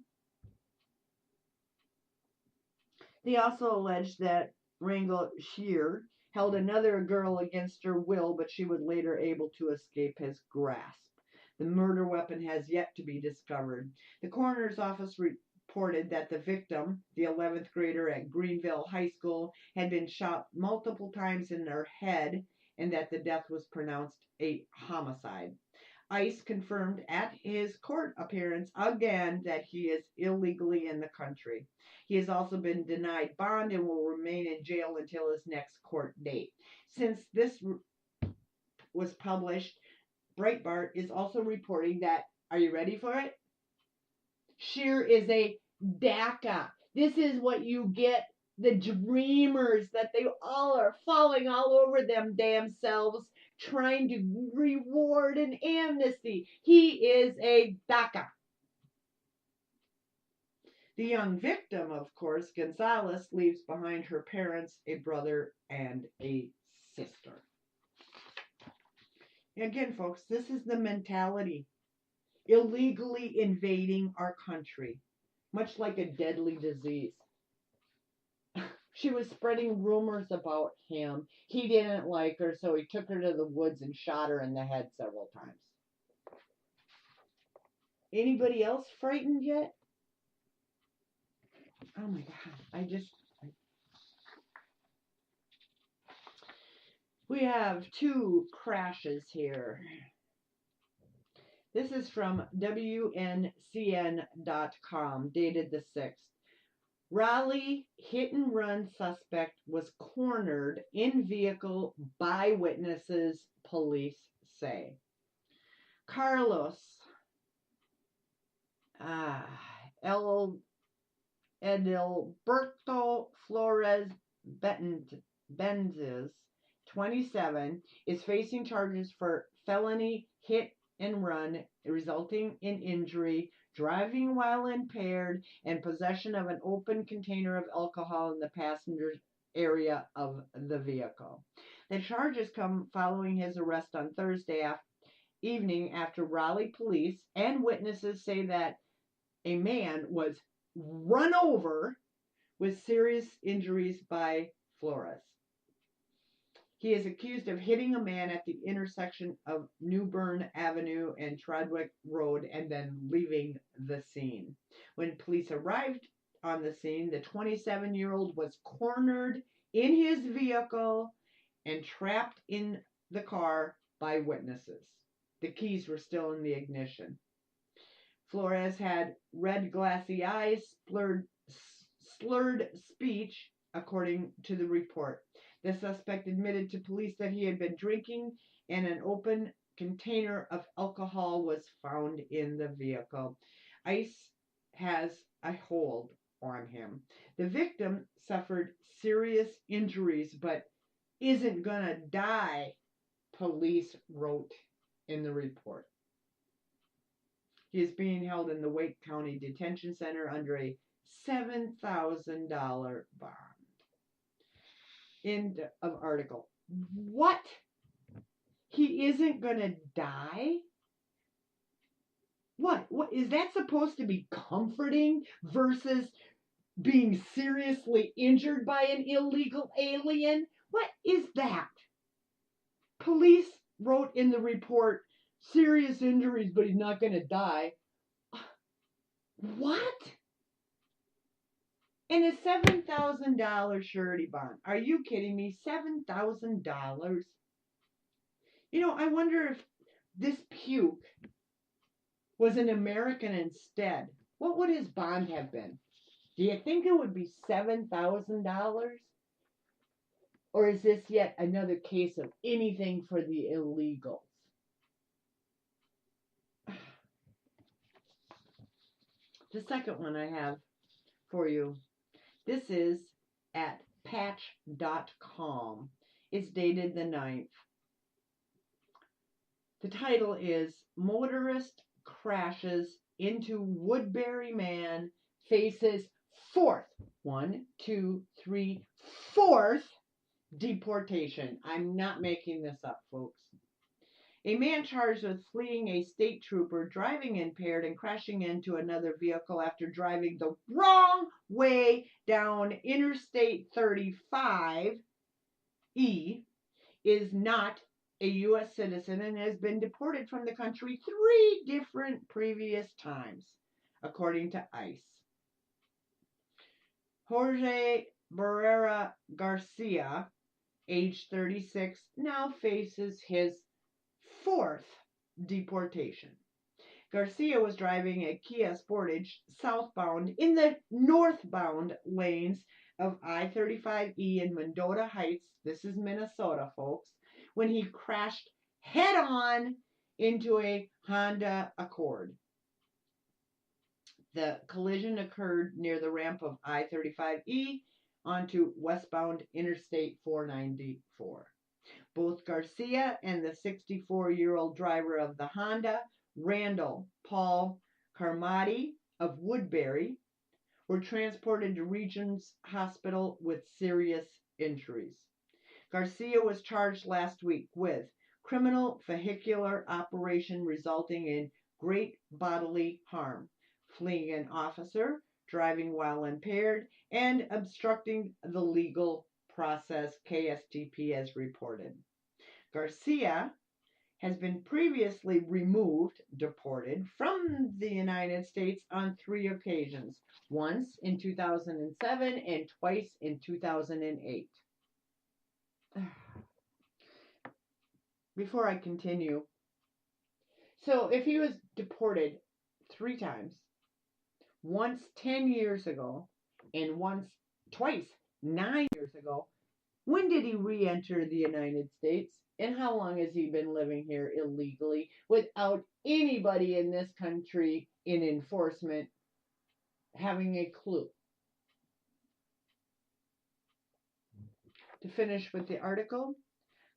They also alleged that Rangel Shear held another girl against her will, but she was later able to escape his grasp. The murder weapon has yet to be discovered. The coroner's office reported that the victim, the 11th grader at Greenville High School, had been shot multiple times in her head and that the death was pronounced a homicide. ICE confirmed at his court appearance again that he is illegally in the country. He has also been denied bond and will remain in jail until his next court date. Since this was published, Breitbart is also reporting that, are you ready for it? Shear is a DACA. This is what you get the dreamers that they all are falling all over them damn selves trying to reward an amnesty. He is a DACA. The young victim, of course, Gonzalez, leaves behind her parents, a brother, and a sister. Again, folks, this is the mentality. Illegally invading our country, much like a deadly disease. She was spreading rumors about him. He didn't like her, so he took her to the woods and shot her in the head several times. Anybody else frightened yet? Oh my God, we have two crashes here. This is from WNCN.com, dated the 6th. Raleigh hit-and-run suspect was cornered in vehicle by witnesses, police say. Carlos Edilberto Flores Benzes, 27, is facing charges for felony hit-and-run resulting in injury, driving while impaired, and possession of an open container of alcohol in the passenger area of the vehicle. The charges come following his arrest on Thursday evening after Raleigh police and witnesses say that a man was run over with serious injuries by Flores. He is accused of hitting a man at the intersection of New Bern Avenue and Trodwick Road and then leaving the scene. When police arrived on the scene, the 27-year-old was cornered in his vehicle and trapped in the car by witnesses. The keys were still in the ignition. Flores had red glassy eyes, slurred speech, according to the report. The suspect admitted to police that he had been drinking, and an open container of alcohol was found in the vehicle. ICE has a hold on him. The victim suffered serious injuries but isn't gonna die, police wrote in the report. He is being held in the Wake County Detention Center under a $7,000 bond. End of article. What? He isn't going to die? What is that supposed to be comforting versus being seriously injured by an illegal alien? What is that? Police wrote in the report, serious injuries, but he's not going to die. What? And a $7,000 surety bond. Are you kidding me? $7,000? You know, I wonder if this puke was an American instead. What would his bond have been? Do you think it would be $7,000? Or is this yet another case of anything for the illegals? The second one I have for you. This is at patch.com. It's dated the 9th. The title is Motorist Crashes into Woodbury Man Faces Fourth deportation. I'm not making this up, folks. A man charged with fleeing a state trooper, driving impaired, and crashing into another vehicle after driving the wrong way down Interstate 35E is not a U.S. citizen and has been deported from the country 3 different previous times, according to ICE. Jorge Barrera Garcia, age 36, now faces his 4th deportation. Garcia was driving a Kia Sportage southbound in the northbound lanes of I-35E in Mendota Heights, this is Minnesota, folks, when he crashed head-on into a Honda Accord. The collision occurred near the ramp of I-35E onto westbound Interstate 494. Both Garcia and the 64-year-old driver of the Honda, Randall Paul Carmody of Woodbury, were transported to Regions Hospital with serious injuries. Garcia was charged last week with criminal vehicular operation resulting in great bodily harm, fleeing an officer, driving while impaired, and obstructing the legal process, KSTP has reported. Garcia has been previously deported from the United States on 3 occasions, once in 2007 and twice in 2008. Before I continue, so if he was deported 3 times, once 10 years ago, and twice 9 years ago, when did he re-enter the United States? And how long has he been living here illegally without anybody in this country in enforcement having a clue? To finish with the article,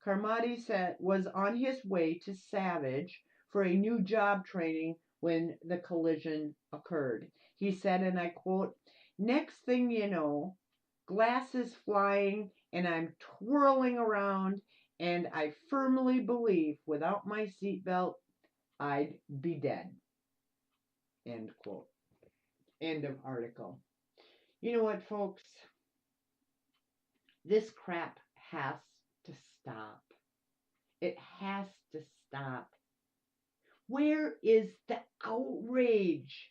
Carmody was on his way to Savage for a new job training when the collision occurred. He said, and I quote, "Next thing you know, glass is flying and I'm twirling around, and I firmly believe without my seatbelt, I'd be dead." End quote. End of article. You know what, folks? This crap has to stop. It has to stop. Where is the outrage?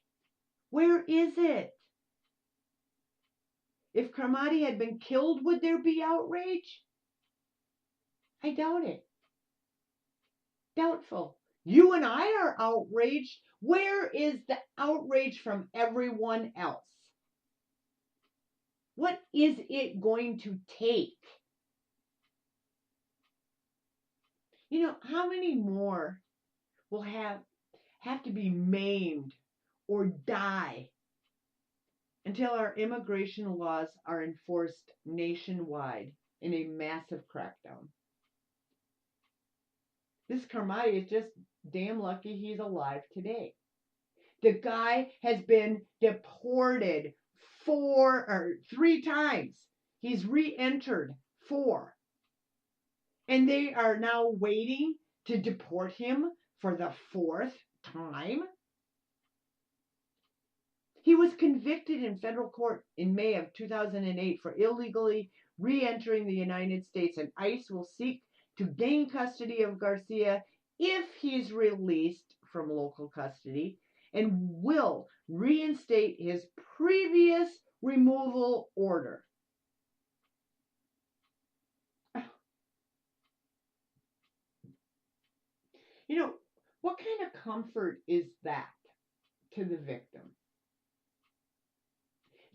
Where is it? If Karmati had been killed, would there be outrage? I doubt it. Doubtful. You and I are outraged. Where is the outrage from everyone else? What is it going to take? How many more will have to be maimed or die until our immigration laws are enforced nationwide in a massive crackdown? This Karmati is just damn lucky he's alive today. The guy has been deported 3 times. He's re-entered 4. And they are now waiting to deport him for the 4th time. He was convicted in federal court in May of 2008 for illegally re-entering the United States, and ICE will seek to gain custody of Garcia if he's released from local custody, and will reinstate his previous removal order. What kind of comfort is that to the victim?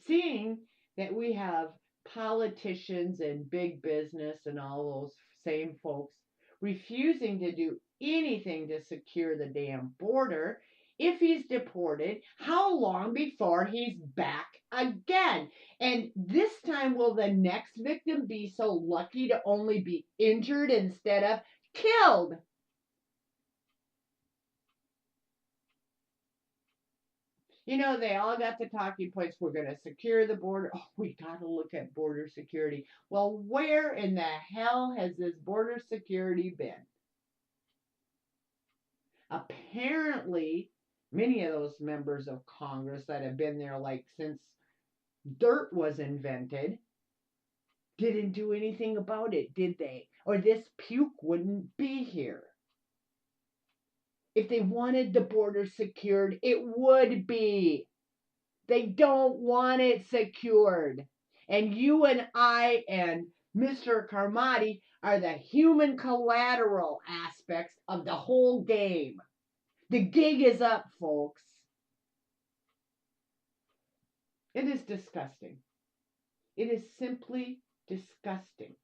Seeing that we have politicians and big business and all those same folks refusing to do anything to secure the damn border. If he's deported, how long before he's back again? And this time, will the next victim be so lucky to only be injured instead of killed? They all got the talking points. We're going to secure the border. Oh, we got to look at border security. Well, where in the hell has this border security been? Apparently, many of those members of Congress that have been there since dirt was invented didn't do anything about it, did they? Or this puke wouldn't be here. If they wanted the border secured, it would be. They don't want it secured. And you and I and Mr. Karmati are the human collateral aspects of the whole game. The gig is up, folks. It is disgusting. It is simply disgusting.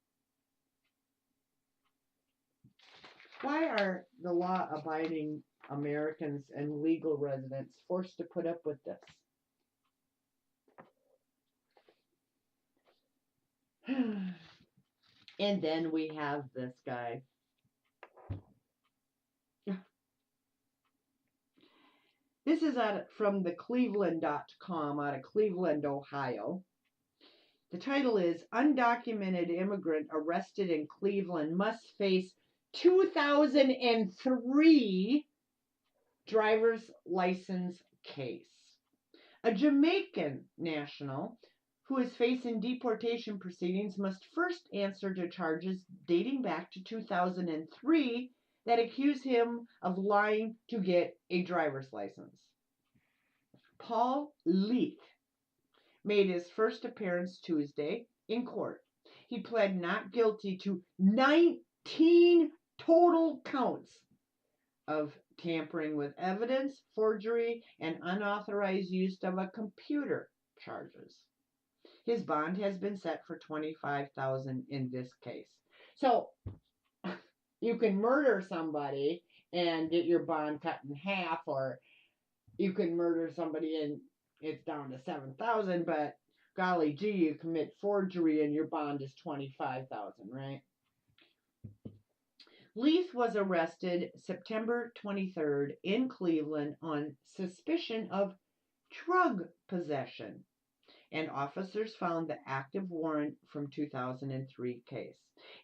Why are the law-abiding Americans and legal residents forced to put up with this? And then we have this guy. This is from the Cleveland.com out of Cleveland, Ohio. The title is Undocumented Immigrant Arrested in Cleveland Must Face 2003 Driver's License Case. A Jamaican national who is facing deportation proceedings must first answer to charges dating back to 2003 that accuse him of lying to get a driver's license. Paul Leith made his first appearance Tuesday in court. He pled not guilty to 19 total counts of tampering with evidence, forgery, and unauthorized use of a computer charges. His bond has been set for $25,000 in this case. So you can murder somebody and get your bond cut in half, or you can murder somebody and it's down to $7,000, but golly gee, you commit forgery and your bond is $25,000, right? Leith was arrested September 23rd in Cleveland on suspicion of drug possession and officers found the active warrant from 2003 case.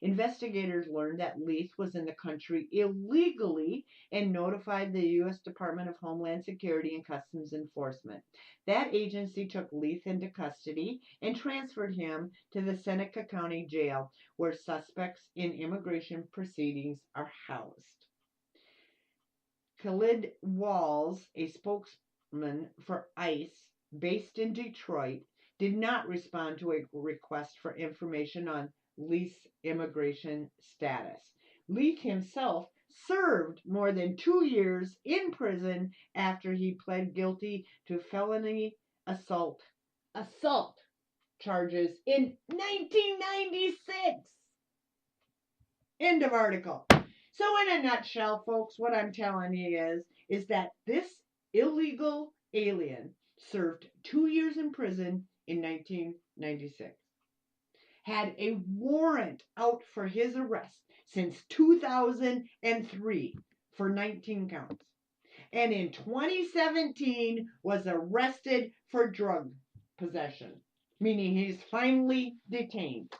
Investigators learned that Leith was in the country illegally and notified the U.S. Department of Homeland Security and Customs Enforcement. That agency took Leith into custody and transferred him to the Seneca County Jail, where suspects in immigration proceedings are housed. Khalid Walls, a spokesman for ICE based in Detroit, did not respond to a request for information on Leith's immigration status. Leith himself served more than 2 years in prison after he pled guilty to felony assault charges in 1996. End of article. So in a nutshell, folks, what I'm telling you is that this illegal alien served 2 years in prison in 1996. Had a warrant out for his arrest since 2003 for 19 counts. And in 2017 was arrested for drug possession, meaning he's finally detained.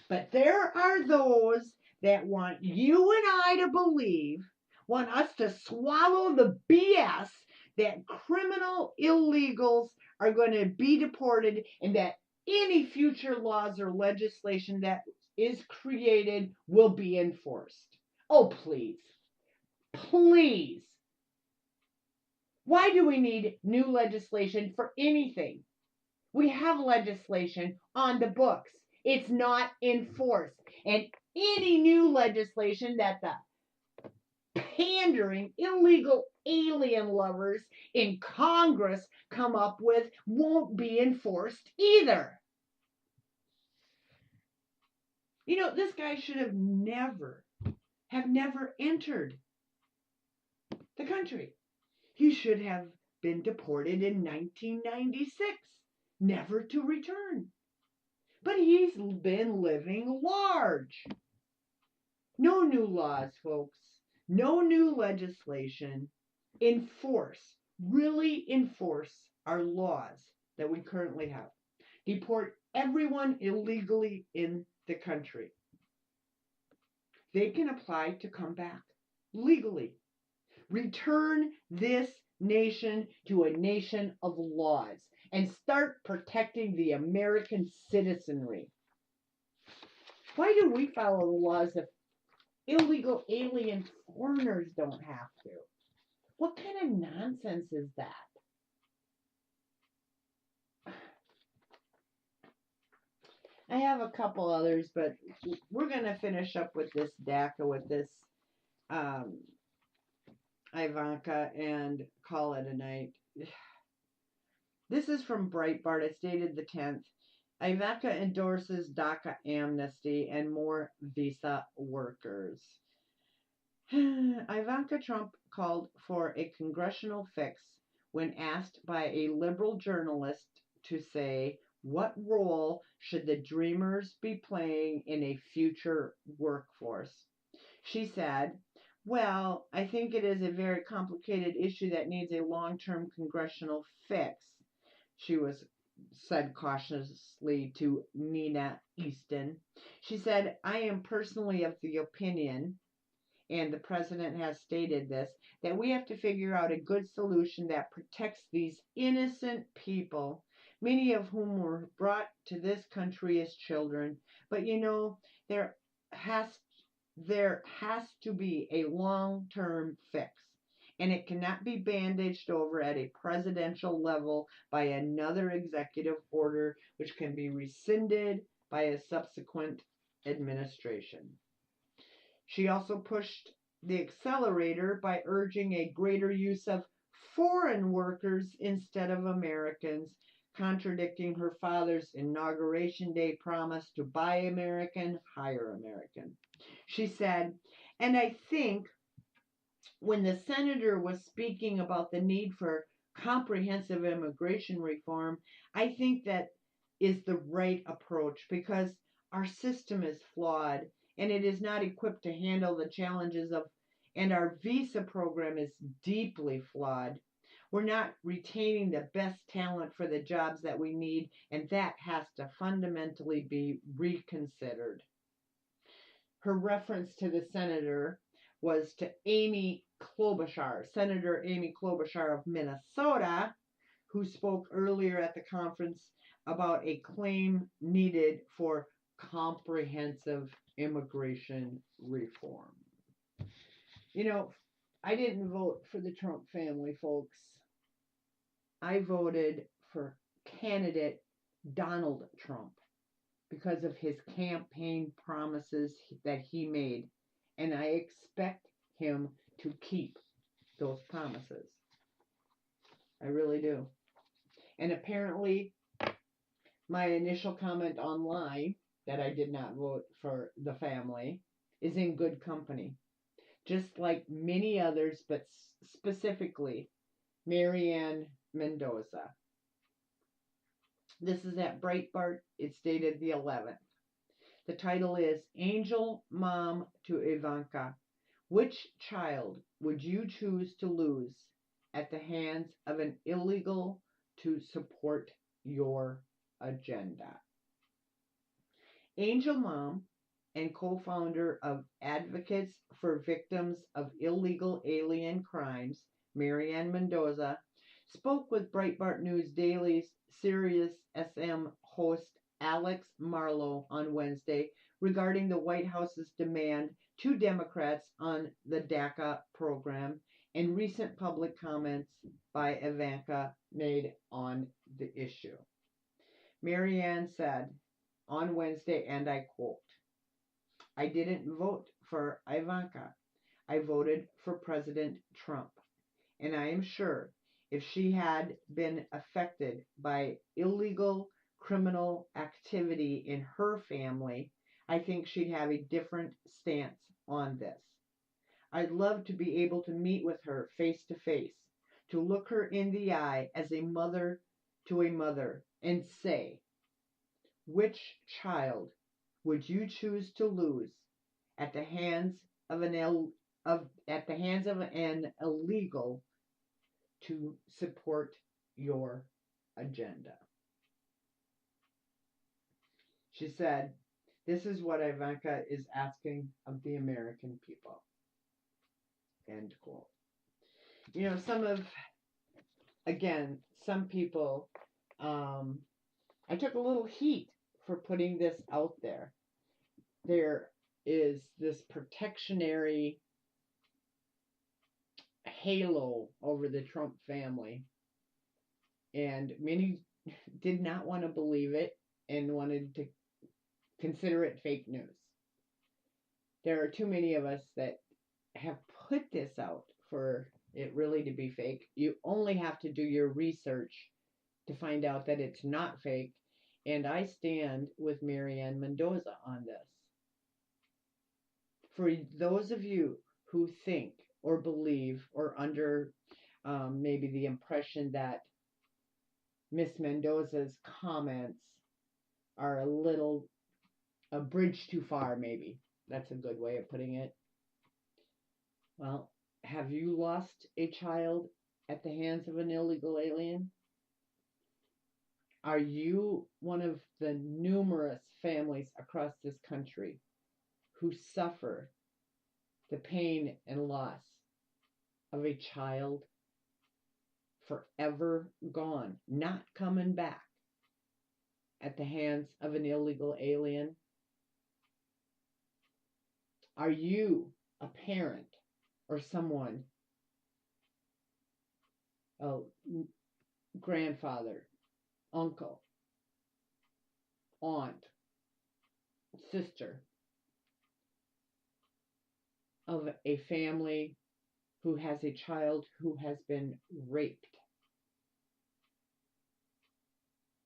But there are those that want you and I to believe, want us to swallow the BS that criminal illegals are going to be deported and that any future laws or legislation that is created will be enforced. Oh, please. Please. Why do we need new legislation for anything? We have legislation on the books. It's not enforced. And any new legislation that the pandering illegal alien lovers in Congress come up with won't be enforced either. You know, this guy should have never entered the country. He should have been deported in 1996, never to return. But he's been living large. No new laws, folks. No new legislation. Really enforce our laws that we currently have. Deport everyone illegally in the country. They can apply to come back legally. Return this nation to a nation of laws and start protecting the American citizenry. Why do we follow the laws if illegal alien foreigners don't have to? What kind of nonsense is that? I have a couple others, but we're going to finish up with this DACA, with this Ivanka, and call it a night. This is from Breitbart. It's dated the 10th. Ivanka endorses DACA amnesty and more visa workers. Ivanka Trump called for a congressional fix when asked by a liberal journalist to say, what role should the Dreamers be playing in a future workforce? She said, well, I think it is a very complicated issue that needs a long-term congressional fix. She said cautiously to Nina Easton. She said, I am personally of the opinion, and the president has stated this, that we have to figure out a good solution that protects these innocent people, many of whom were brought to this country as children. But you know, there has to be a long-term fix, and it cannot be bandaged over at a presidential level by another executive order, which can be rescinded by a subsequent administration. She also pushed the accelerator by urging a greater use of foreign workers instead of Americans, contradicting her father's Inauguration Day promise to buy American, hire American. She said, and I think when the senator was speaking about the need for comprehensive immigration reform, I think that is the right approach because our system is flawed and it is not equipped to handle the challenges of, and our visa program is deeply flawed. We're not retaining the best talent for the jobs that we need, and that has to fundamentally be reconsidered. Her reference to the senator was to Amy Klobuchar, Senator Amy Klobuchar of Minnesota, who spoke earlier at the conference about a claim needed for comprehensive immigration reform. You know, I didn't vote for the Trump family, folks. I voted for candidate Donald Trump because of his campaign promises that he made, and I expect him to keep those promises. I really do. And apparently, my initial comment online that I did not vote for the family is in good company. Just like many others, but specifically Marianne Mendoza. This is at Breitbart. It's dated the 11th. The title is Angel Mom to Ivanka. Which child would you choose to lose at the hands of an illegal to support your agenda? Angel Mom and co-founder of Advocates for Victims of Illegal Alien Crimes, Marianne Mendoza, spoke with Breitbart News Daily's Sirius SM host Alex Marlow on Wednesday regarding the White House's demand to Democrats on the DACA program and recent public comments by Ivanka made on the issue. Marianne said on Wednesday, and I quote, "I didn't vote for Ivanka. I voted for President Trump. And I am sure if she had been affected by illegal criminal activity in her family, I think she'd have a different stance on this. I'd love to be able to meet with her face to face, to look her in the eye as a mother to a mother and say, which child would you choose to lose at the hands of an illegal to support your agenda?" She said, "This is what Ivanka is asking of the American people." End quote. You know, some people, I took a little heat for putting this out there. There is this protectionary halo over the Trump family, and many did not want to believe it and wanted to consider it fake news. There are too many of us that have put this out for it really to be fake. You only have to do your research to find out that it's not fake, and I stand with Marianne Mendoza on this. For those of you who think or believe or under maybe the impression that Miss Mendoza's comments are a bridge too far, maybe. That's a good way of putting it. Well, have you lost a child at the hands of an illegal alien? Are you one of the numerous families across this country who suffer the pain and loss of a child forever gone, not coming back, at the hands of an illegal alien? Are you a parent or someone, a grandfather, uncle, aunt, sister of a family who has a child who has been raped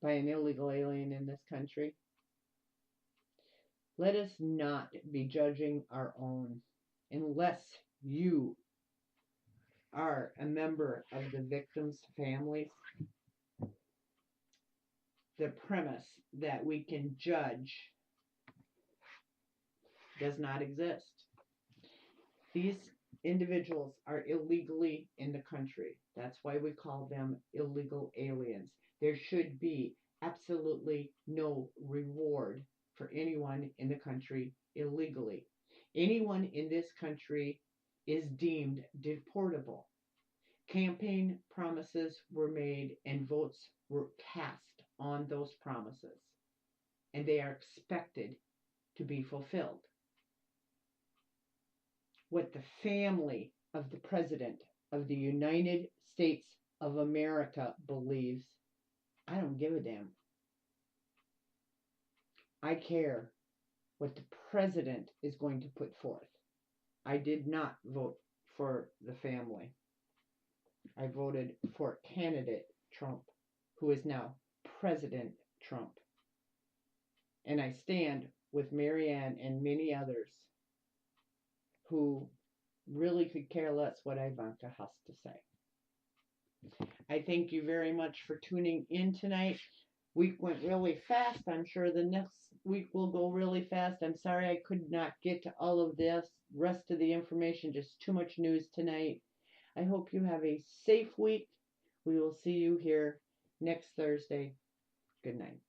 by an illegal alien in this country? Let us not be judging our own unless you are a member of the victims' families. The premise that we can judge does not exist. These individuals are illegally in the country. That's why we call them illegal aliens. There should be absolutely no reward for anyone in the country illegally. Anyone in this country is deemed deportable. Campaign promises were made and votes were cast on those promises, and they are expected to be fulfilled. What the family of the President of the United States of America believes, I don't give a damn. I care what the President is going to put forth. I did not vote for the family. I voted for candidate Trump, who is now President Trump. And I stand with Marianne and many others who really could care less what Ivanka has to say. I thank you very much for tuning in tonight. Week went really fast. I'm sure the next week will go really fast. I'm sorry I could not get to all of this. Rest of the information, just too much news tonight. I hope you have a safe week. We will see you here next Thursday. Good night.